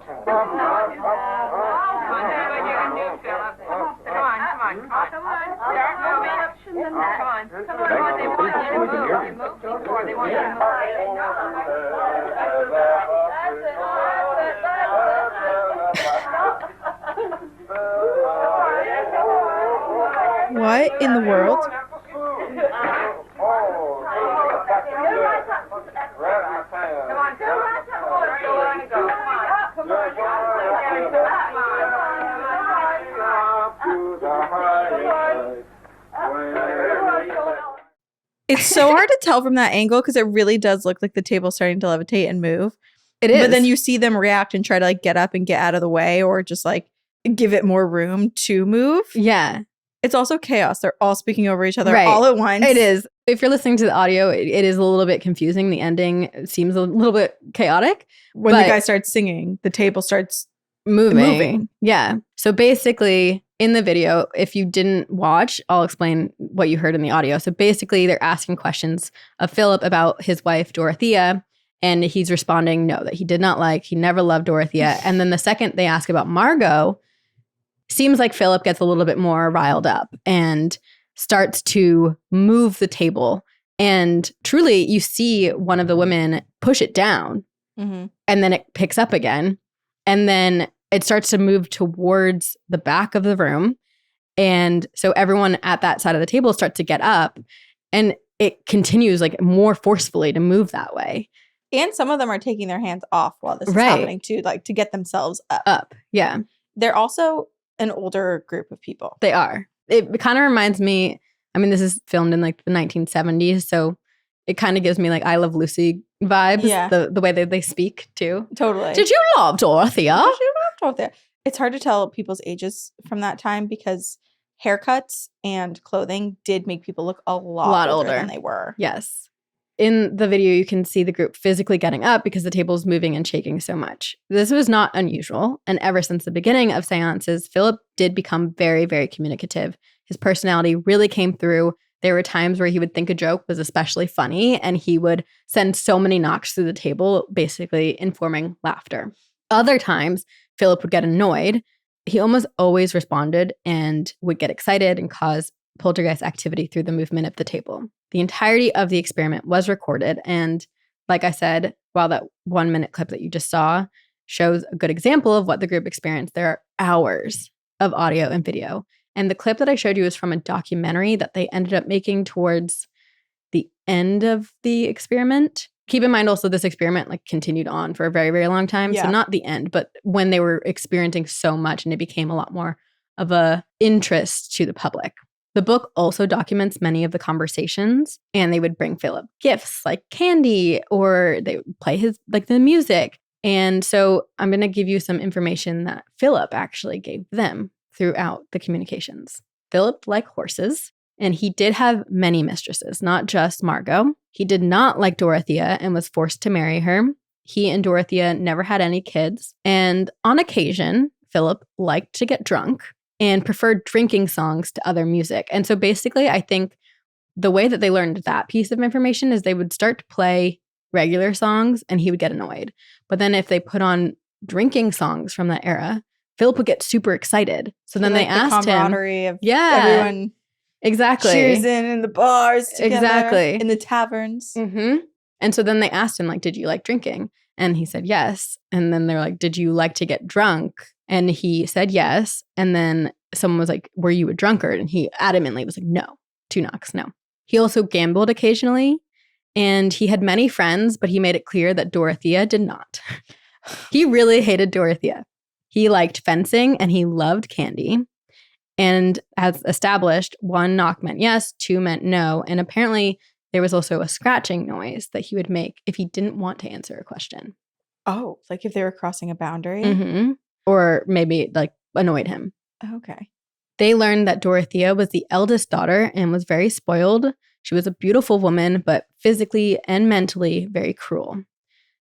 What in the world? It's so hard to tell from that angle because it really does look like the table's starting to levitate and move. It is. But then you see them react and try to like get up and get out of the way or just like give it more room to move. Yeah. It's also chaos. They're all speaking over each other all at once. It is. If you're listening to the audio, it is a little bit confusing. The ending seems a little bit chaotic. When the guy starts singing, the table starts moving. Yeah. So basically, in the video, if you didn't watch, I'll explain what you heard in the audio. So basically, they're asking questions of Phllip about his wife, Dorothea, and he's responding no, that he did not like, he never loved Dorothea. And then the second they ask about Margo, seems like Phllip gets a little bit more riled up and starts to move the table. And truly, you see one of the women push it down, and then it picks up again. And then it starts to move towards the back of the room. And so everyone at that side of the table starts to get up. And it continues like more forcefully to move that way. And some of them are taking their hands off while this is happening too, like to get themselves up. Yeah. They're also an older group of people. They are. It kind of reminds me, I mean, this is filmed in like the 1970s. So it kind of gives me like I Love Lucy vibes. Yeah. The way that they speak too. Totally. Did you love Dorothea? Did you love Dorothea? It's hard to tell people's ages from that time because haircuts and clothing did make people look a lot older than they were. Yes. In the video, you can see the group physically getting up because the table is moving and shaking so much. This was not unusual. And ever since the beginning of seances, Phllip did become very, very communicative. His personality really came through. There were times where he would think a joke was especially funny and he would send so many knocks through the table, basically informing laughter. Other times, Phllip would get annoyed. He almost always responded and would get excited and cause poltergeist activity through the movement of the table. The entirety of the experiment was recorded. And like I said, while that 1 minute clip that you just saw shows a good example of what the group experienced, there are hours of audio and video. And the clip that I showed you is from a documentary that they ended up making towards the end of the experiment. Keep in mind also this experiment like continued on for a very, very long time. Yeah. So not the end, but when they were experiencing so much and it became a lot more of a interest to the public. The book also documents many of the conversations, and they would bring Phllip gifts like candy, or they would play his like the music. And so I'm going to give you some information that Phllip actually gave them throughout the communications. Phllip liked horses, and he did have many mistresses, not just Margo. He did not like Dorothea and was forced to marry her. He and Dorothea never had any kids. And on occasion, Phllip liked to get drunk and preferred drinking songs to other music. And so basically, I think the way that they learned that piece of information is they would start to play regular songs and he would get annoyed. But then if they put on drinking songs from that era, Phllip would get super excited. So then they asked the camaraderie him. Of everyone exactly. cheers in the bars together. Exactly. In the taverns. Mm-hmm. And so then they asked him, like, did you like drinking? And he said yes. And then they're like, did you like to get drunk? And he said yes. And then someone was like, were you a drunkard? And he adamantly was like, no. 2 knocks, no. He also gambled occasionally. And he had many friends, but he made it clear that Dorothea did not. He really hated Dorothea. He liked fencing and he loved candy. And as established, 1 knock meant yes, 2 meant no. And apparently there was also a scratching noise that he would make if he didn't want to answer a question. Oh, like if they were crossing a boundary? Mm-hmm. Or maybe like annoyed him. Okay. They learned that Dorothea was the eldest daughter and was very spoiled. She was a beautiful woman, but physically and mentally very cruel.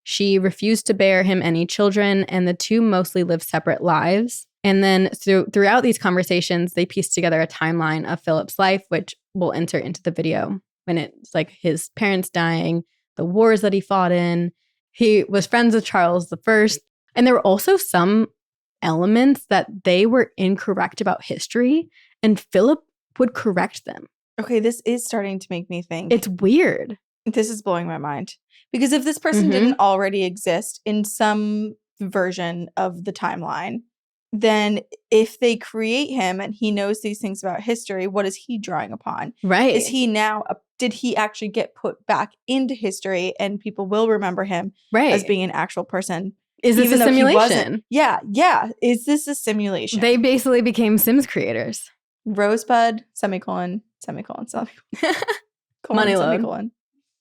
She refused to bear him any children, and the 2 mostly lived separate lives. And then throughout these conversations, they pieced together a timeline of Phllip's life, which we'll insert into the video, when it's like his parents dying, the wars that he fought in. He was friends with Charles I. And there were also some elements that they were incorrect about history, and Phllip would correct them. Okay, this is starting to make me think. It's weird. This is blowing my mind. Because if this person didn't already exist in some version of the timeline, then if they create him and he knows these things about history, what is he drawing upon? Right. Is he now, did he actually get put back into history and people will remember him as being an actual person? Is this a simulation? Yeah. Is this a simulation? They basically became Sims creators. Rosebud, semicolon. Money load.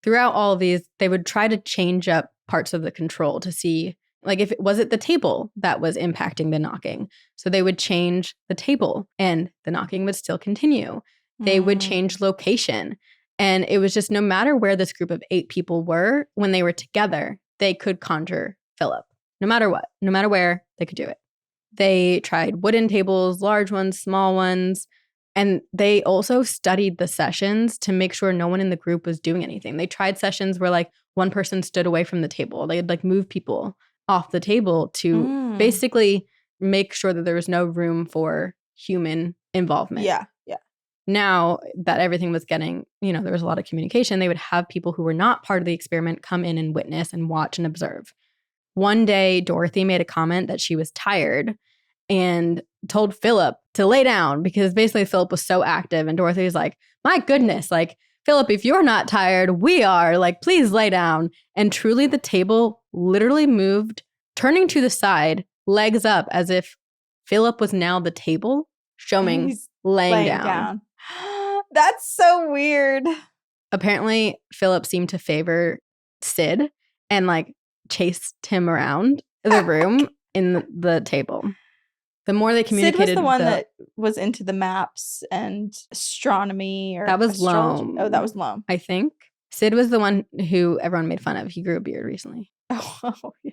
Throughout all of these, they would try to change up parts of the control to see, like, if it was the table that was impacting the knocking. So they would change the table and the knocking would still continue. They would change location. And it was just no matter where this group of 8 people were, when they were together, they could conjure Phllip. No matter what, no matter where, they could do it. They tried wooden tables, large ones, small ones. And they also studied the sessions to make sure no one in the group was doing anything. They tried sessions where like one person stood away from the table. They'd like move people off the table to basically make sure that there was no room for human involvement. Yeah. Now that everything was getting, there was a lot of communication, they would have people who were not part of the experiment come in and witness and watch and observe. One day, Dorothy made a comment that she was tired and told Phllip to lay down because basically Phllip was so active. And Dorothy was like, my goodness, like, Phllip, if you're not tired, we are. Like, please lay down. And truly the table literally moved, turning to the side, legs up, as if Phllip was now the table, showing laying down. That's so weird. Apparently, Phllip seemed to favor Sid and like chased him around the room in the table. The more they communicated, Sid was the one that was into the maps and astronomy, or that was astrology. Loam. Oh, that was Loam. I think Sid was the one who everyone made fun of. He grew a beard recently. Oh, yeah.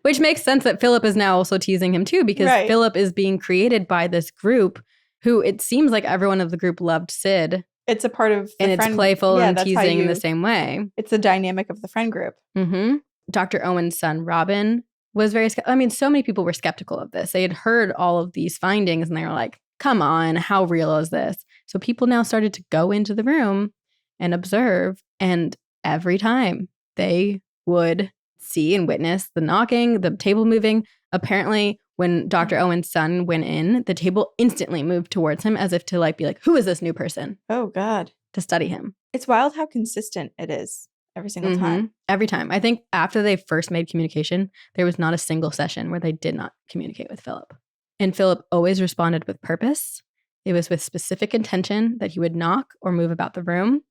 Which makes sense that Phllip is now also teasing him too, because Phllip is being created by this group who it seems like everyone of the group loved Sid. It's a part of the and friend, it's playful and teasing in the same way. It's the dynamic of the friend group. Mm-hmm. Dr. Owen's son, Robin, was very so many people were skeptical of this. They had heard all of these findings and they were like, come on, how real is this? So people now started to go into the room and observe. And every time they would see and witness the knocking, the table moving. Apparently, when Dr. Owen's son went in, the table instantly moved towards him as if to like be like, who is this new person? Oh, God. To study him. It's wild how consistent it is. Every single time. Every time. I think after they first made communication, there was not a single session where they did not communicate with Phllip. And Phllip always responded with purpose. It was with specific intention that he would knock or move about the room.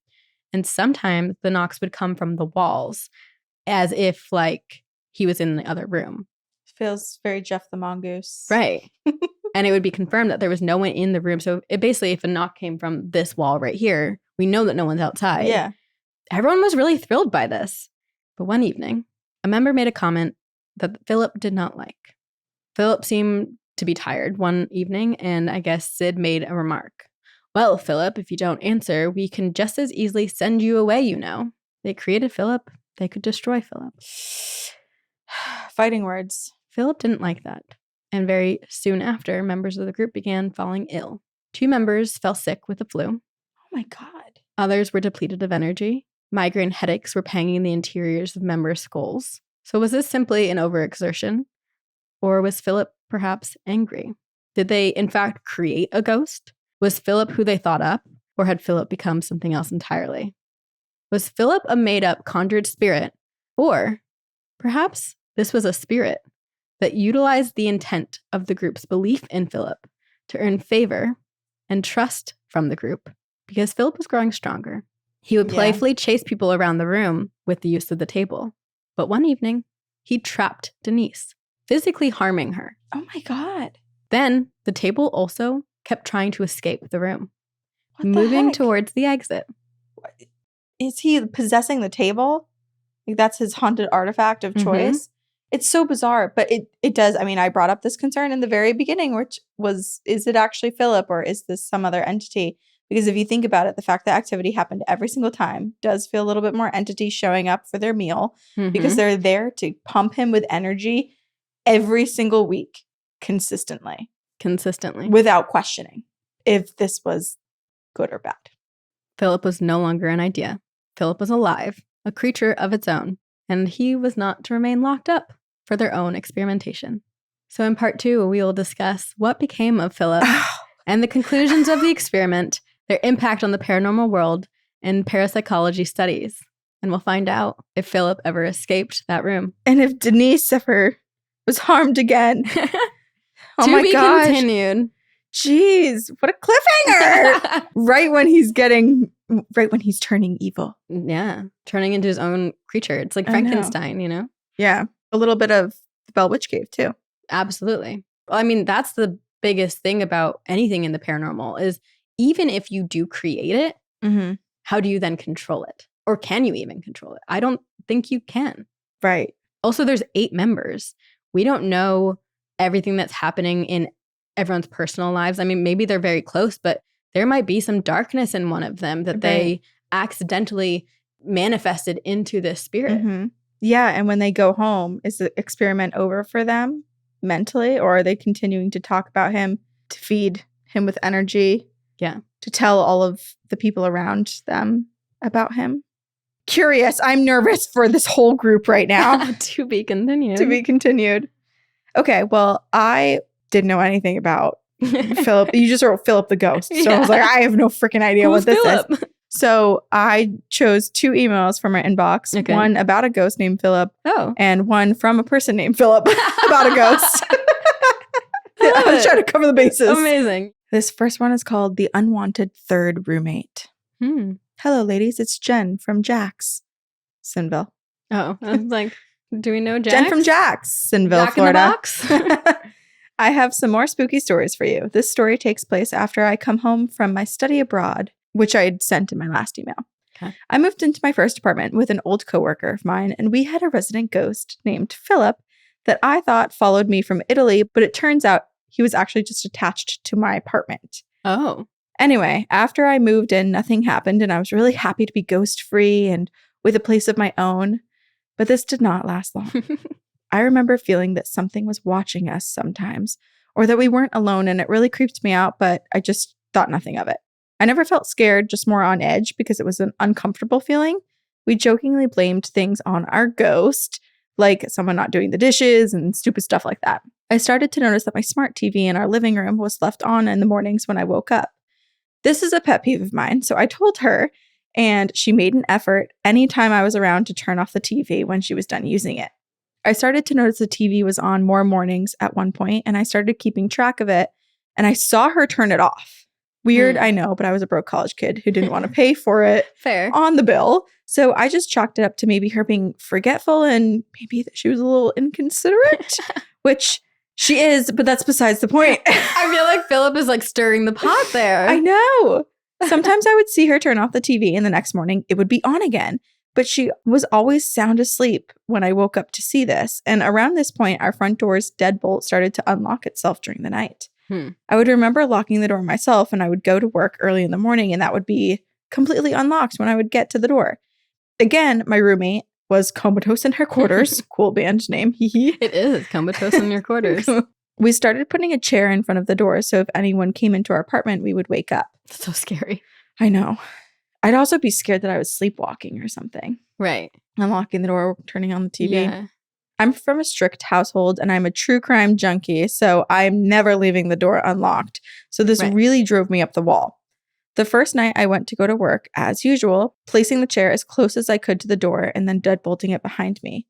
And sometimes the knocks would come from the walls as if like he was in the other room. Feels very Jeff the Mongoose. Right. And it would be confirmed that there was no one in the room. So it basically, if a knock came from this wall right here, we know that no one's outside. Yeah. Everyone was really thrilled by this. But one evening, a member made a comment that Phllip did not like. Phllip seemed to be tired one evening, and I guess Sid made a remark. Well, Phllip, if you don't answer, we can just as easily send you away, you know. They created Phllip. They could destroy Phllip. Fighting words. Phllip didn't like that. And very soon after, members of the group began falling ill. 2 members fell sick with the flu. Oh my God. Others were depleted of energy. Migraine headaches were panging the interiors of members' skulls. So was this simply an overexertion? Or was Phllip perhaps angry? Did they, in fact, create a ghost? Was Phllip who they thought up? Or had Phllip become something else entirely? Was Phllip a made-up conjured spirit? Or perhaps this was a spirit that utilized the intent of the group's belief in Phllip to earn favor and trust from the group, because Phllip was growing stronger. He would playfully chase people around the room with the use of the table. But one evening, he trapped Denise, physically harming her. Oh my God. Then the table also kept trying to escape the room, moving towards the exit. Is he possessing the table? Like that's his haunted artifact of choice? It's so bizarre, but it does. I mean, I brought up this concern in the very beginning, which was, is it actually Phllip or is this some other entity? Because if you think about it, the fact that activity happened every single time does feel a little bit more entity showing up for their meal because they're there to pump him with energy every single week consistently. Without questioning if this was good or bad. Phllip was no longer an idea. Phllip was alive, a creature of its own, and he was not to remain locked up for their own experimentation. So in part 2, we will discuss what became of Phllip and the conclusions of the experiment, their impact on the paranormal world, and parapsychology studies. And we'll find out if Phllip ever escaped that room. And if Denise ever was harmed again. Oh to my be gosh. Continued. Jeez, what a cliffhanger! Right when he's turning evil. Yeah, turning into his own creature. It's like Frankenstein, you know? Yeah, a little bit of the Bell Witch Cave too. Absolutely. Well, I mean, that's the biggest thing about anything in the paranormal is even if you do create it, how do you then control it? Or can you even control it? I don't think you can. Right. Also, there's 8 members. We don't know everything that's happening in everyone's personal lives. I mean, maybe they're very close, but there might be some darkness in one of them that they accidentally manifested into this spirit. Yeah, and when they go home, is the experiment over for them mentally, or are they continuing to talk about him, to feed him with energy? Yeah. To tell all of the people around them about him? Curious. I'm nervous for this whole group right now. To be continued. To be continued. Okay, well, I didn't know anything about Phllip. You just wrote Phllip the ghost. So I was like, I have no freaking idea what this is. So I chose 2 emails from our inbox. Okay. One about a ghost named Phllip. And one from a person named Phllip about a ghost. I was trying to cover the bases. Amazing. This first one is called The Unwanted Third Roommate. Hello, ladies. It's Jen from Jacksonville. Oh, I was like, do we know Jax? Jen from Jacksonville, Jack Florida. In the box? I have some more spooky stories for you. This story takes place after I come home from my study abroad, which I had sent in my last email. Okay. I moved into my first apartment with an old coworker of mine, and we had a resident ghost named Phllip that I thought followed me from Italy, but it turns out he was actually just attached to my apartment. Oh. Anyway, after I moved in, nothing happened, and I was really happy to be ghost-free and with a place of my own. But this did not last long. I remember feeling that something was watching us sometimes, or that we weren't alone, and it really creeped me out, but I just thought nothing of it. I never felt scared, just more on edge because it was an uncomfortable feeling. We jokingly blamed things on our ghost, like someone not doing the dishes and stupid stuff like that. I started to notice that my smart TV in our living room was left on in the mornings when I woke up. This is a pet peeve of mine, so I told her, and she made an effort anytime I was around to turn off the TV when she was done using it. I started to notice the TV was on more mornings at one point, and I started keeping track of it, and I saw her turn it off. Weird, I know, but I was a broke college kid who didn't want to pay for it on the bill. So I just chalked it up to maybe her being forgetful and maybe that she was a little inconsiderate, which she is, but that's besides the point. I feel like Phllip is like stirring the pot there. I know. Sometimes I would see her turn off the TV and the next morning it would be on again. But she was always sound asleep when I woke up to see this. And around this point, our front door's deadbolt started to unlock itself during the night. I would remember locking the door myself, and I would go to work early in the morning, and that would be completely unlocked when I would get to the door. Again, my roommate was comatose in her quarters. Cool band name. It is comatose in your quarters. We started putting a chair in front of the door, so if anyone came into our apartment, we would wake up. So scary. I know. I'd also be scared that I was sleepwalking or something. Right. Unlocking the door, turning on the TV. Yeah. I'm from a strict household and I'm a true crime junkie, so I'm never leaving the door unlocked. So this really drove me up the wall. The first night I went to go to work, as usual, placing the chair as close as I could to the door and then deadbolting it behind me.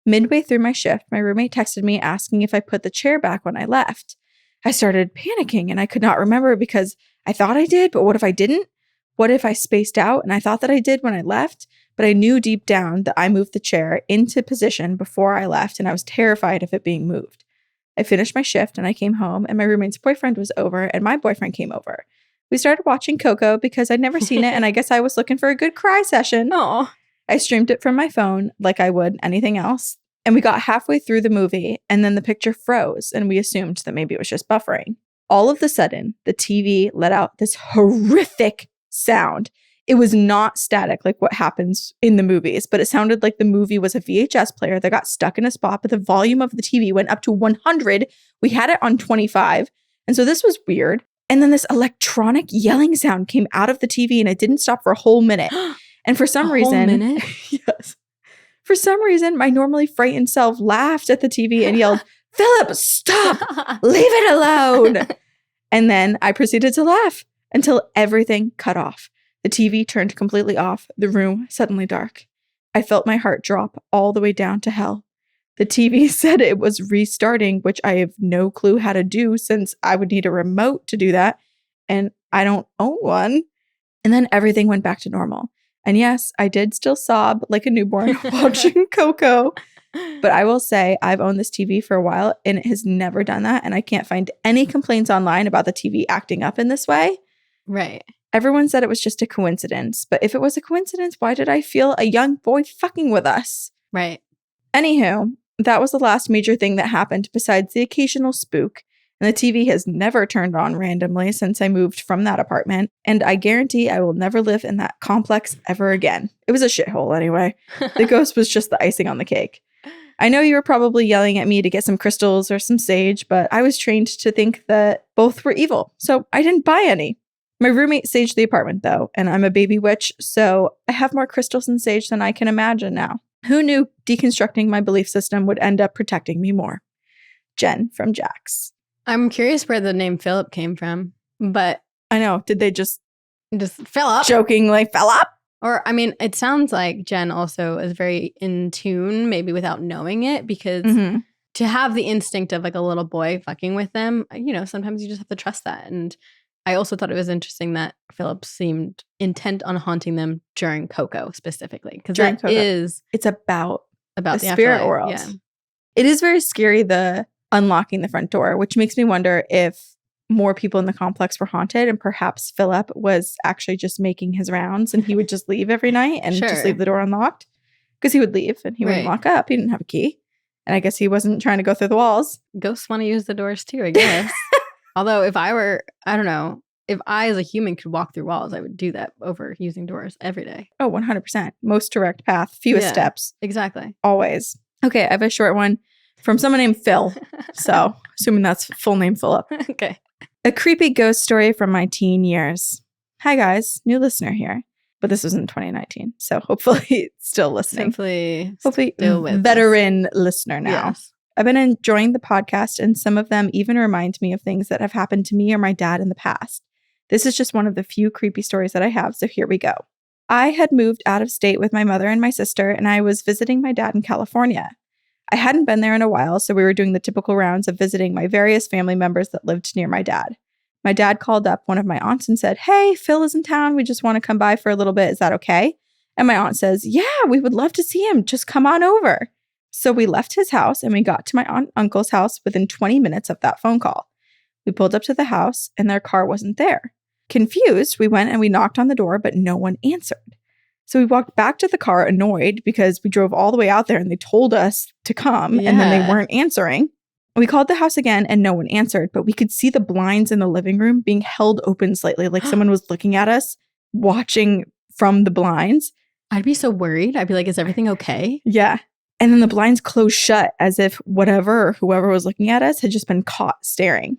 Midway through my shift, my roommate texted me asking if I put the chair back when I left. I started panicking and I could not remember because I thought I did, but what if I didn't? What if I spaced out and I thought that I did when I left? But I knew deep down that I moved the chair into position before I left, and I was terrified of it being moved. I finished my shift and I came home, and my roommate's boyfriend was over, and my boyfriend came over. We started watching Coco because I'd never seen it, and I guess I was looking for a good cry session. Oh, I streamed it from my phone like I would anything else, and we got halfway through the movie, and then the picture froze, and we assumed that maybe it was just buffering. All of a sudden, the TV let out this horrific sound. It was not static like what happens in the movies, but it sounded like the movie was a VHS player that got stuck in a spot, but the volume of the TV went up to 100. We had it on 25. And so this was weird. And then this electronic yelling sound came out of the TV and it didn't stop for a whole minute. And for some reason, whole minute? Yes. For some reason, my normally frightened self laughed at the TV and yelled, "Phllip, stop! Leave it alone!" And then I proceeded to laugh until everything cut off. The TV turned completely off, the room suddenly dark. I felt my heart drop all the way down to hell. The TV said it was restarting, which I have no clue how to do since I would need a remote to do that, and I don't own one. And then everything went back to normal. And yes, I did still sob like a newborn watching Coco. But I will say I've owned this TV for a while and it has never done that, and I can't find any complaints online about the TV acting up in this way. Right. Everyone said it was just a coincidence, but if it was a coincidence, why did I feel a young boy fucking with us? Right. Anywho, that was the last major thing that happened besides the occasional spook, and the TV has never turned on randomly since I moved from that apartment, and I guarantee I will never live in that complex ever again. It was a shithole anyway. The ghost was just the icing on the cake. I know you were probably yelling at me to get some crystals or some sage, but I was trained to think that both were evil, so I didn't buy any. My roommate saged the apartment, though, and I'm a baby witch, so I have more crystals and sage than I can imagine now. Who knew deconstructing my belief system would end up protecting me more? Jen from Jax. I'm curious where the name Phllip came from, but... I know. Did they just Phllip? Jokingly Phllip? Or, I mean, it sounds like Jen also is very in tune, maybe without knowing it, because to have the instinct of like a little boy fucking with them, you know, sometimes you just have to trust that. And I also thought it was interesting that Phllip seemed intent on haunting them during Coco specifically, because that Coco. It's about the spirit world. Yeah. It is very scary, the unlocking the front door, which makes me wonder if more people in the complex were haunted and perhaps Phllip was actually just making his rounds and he would just leave every night and just leave the door unlocked, because he would leave and he wouldn't lock up. He didn't have a key. And I guess he wasn't trying to go through the walls. Ghosts want to use the doors too, I guess. Although if I were, I don't know, if I as a human could walk through walls, I would do that over using doors every day. Oh, 100%. Most direct path, fewest steps. Exactly. Always. Okay, I have a short one from someone named Phil. So, assuming that's full name Phllip. Okay. A creepy ghost story from my teen years. Hi guys, new listener here. But this was in 2019, so hopefully still listening. Hopefully still with veteran listener now. Yes. I've been enjoying the podcast, and some of them even remind me of things that have happened to me or my dad in the past. This is just one of the few creepy stories that I have, so here we go. I had moved out of state with my mother and my sister, and I was visiting my dad in California. I hadn't been there in a while, so we were doing the typical rounds of visiting my various family members that lived near my dad. My dad called up one of my aunts and said, "Hey, Phil is in town. We just want to come by for a little bit. Is that okay?" And my aunt says, "Yeah, we would love to see him. Just come on over." So we left his house and we got to my aunt and uncle's house within 20 minutes of that phone call. We pulled up to the house and their car wasn't there. Confused, we went and we knocked on the door, but no one answered. So we walked back to the car annoyed because we drove all the way out there and they told us to come and then they weren't answering. We called the house again and no one answered, but we could see the blinds in the living room being held open slightly, like someone was looking at us, watching from the blinds. I'd be so worried. I'd be like, is everything okay? Yeah. And then the blinds closed shut as if whatever or whoever was looking at us had just been caught staring.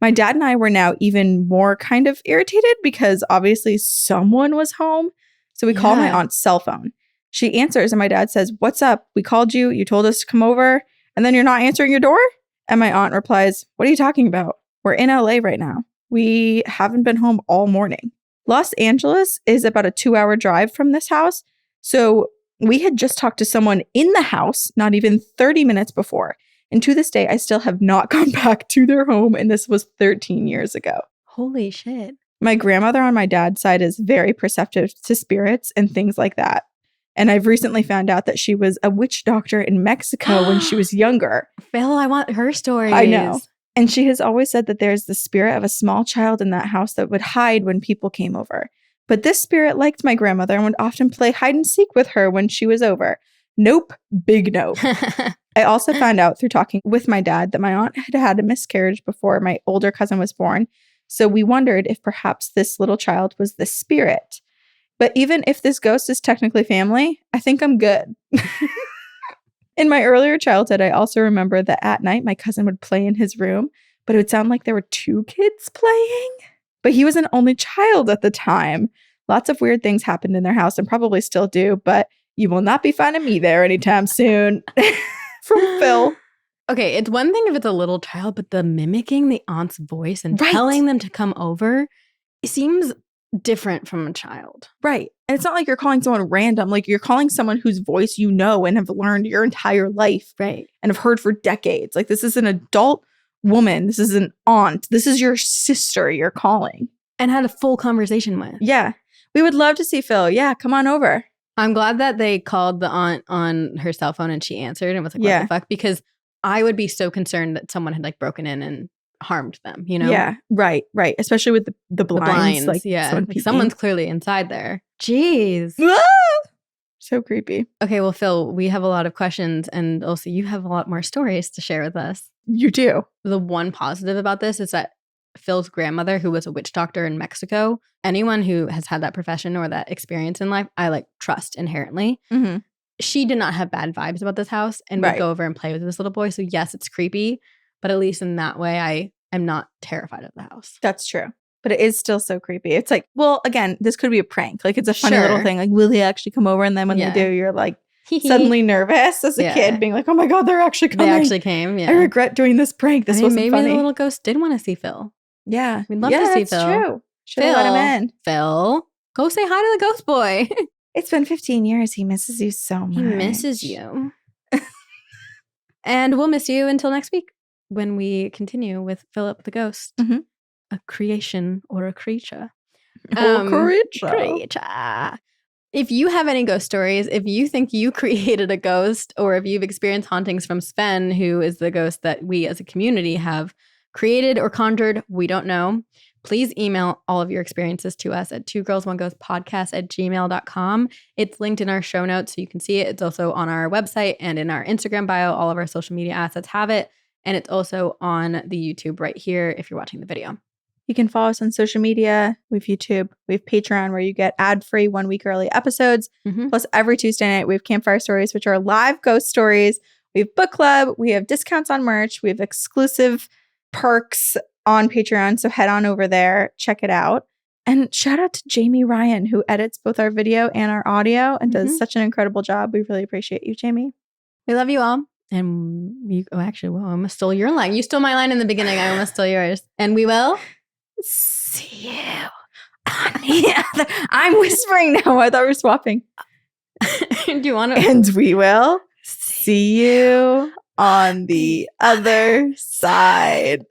My dad and I were now even more kind of irritated because obviously someone was home. So we called my aunt's cell phone. She answers and my dad says, "What's up? We called you. You told us to come over. And then you're not answering your door?" And my aunt replies, "What are you talking about? We're in LA right now. We haven't been home all morning." Los Angeles is about a 2-hour drive from this house. So we had just talked to someone in the house, not even 30 minutes before. And to this day, I still have not gone back to their home. And this was 13 years ago. Holy shit. My grandmother on my dad's side is very perceptive to spirits and things like that. And I've recently found out that she was a witch doctor in Mexico when she was younger. Phil, I want her stories. I know. And she has always said that there's the spirit of a small child in that house that would hide when people came over. But this spirit liked my grandmother and would often play hide and seek with her when she was over. Nope. Big nope. I also found out through talking with my dad that my aunt had had a miscarriage before my older cousin was born. So we wondered if perhaps this little child was the spirit. But even if this ghost is technically family, I think I'm good. In my earlier childhood, I also remember that at night, my cousin would play in his room, but it would sound like there were 2 kids playing. But he was an only child at the time. Lots of weird things happened in their house and probably still do, but you will not be finding me there anytime soon. From Phil. Okay, it's one thing if it's a little child, but the mimicking the aunt's voice and telling them to come over, it seems different from a child. Right. And it's not like you're calling someone random. Like you're calling someone whose voice you know and have learned your entire life. Right. And have heard for decades. Like this is an adult woman. This is an aunt. This is your sister you're calling. And had a full conversation with. Yeah. We would love to see Phil. Yeah, come on over. I'm glad that they called the aunt on her cell phone and she answered and was like, what the fuck? Because I would be so concerned that someone had like broken in and harmed them, you know? Yeah, right. Especially with the blinds. Like, someone's clearly inside there. Jeez. So creepy. Okay, well, Phil, we have a lot of questions and also you have a lot more stories to share with us. You do. The one positive about this is that Phil's grandmother, who was a witch doctor in Mexico, anyone who has had that profession or that experience in life, I like trust inherently. Mm-hmm. She did not have bad vibes about this house and would go over and play with this little boy. So yes, it's creepy, but at least in that way, I am not terrified of the house. That's true. But it is still so creepy. It's like, well, again, this could be a prank. Like it's a funny little thing. Like, will they actually come over? And then when they do, you're like suddenly nervous as a kid being like, oh my God, they're actually coming. They actually came. Yeah. I regret doing this prank. This wasn't maybe funny. The little ghost did want to see Phil. Yeah. We'd love to see that's Phil. True. Should have let him in. Phil, go say hi to the ghost boy. It's been 15 years. He misses you so much. He misses you. And we'll miss you until next week when we continue with Phllip the ghost. Mm-hmm. A creation or a creature. Creature. If you have any ghost stories, if you think you created a ghost or if you've experienced hauntings from Sven, who is the ghost that we as a community have created or conjured, we don't know. Please email all of your experiences to us at twogirlsoneghostpodcast@gmail.com. It's linked in our show notes so you can see it. It's also on our website and in our Instagram bio. All of our social media assets have it. And it's also on the YouTube right here if you're watching the video. You can follow us on social media. We have YouTube. We have Patreon where you get ad-free 1 week early episodes. Mm-hmm. Plus every Tuesday night we have Campfire Stories, which are live ghost stories. We have book club. We have discounts on merch. We have exclusive perks on Patreon. So head on over there. Check it out. And shout out to Jamie Ryan, who edits both our video and our audio and does such an incredible job. We really appreciate you, Jamie. We love you all. And you, I almost stole your line. You stole my line in the beginning. I almost stole yours. And we will see you on the other. I'm whispering now. I thought we were swapping. Do you want to? And we will see you on the other side.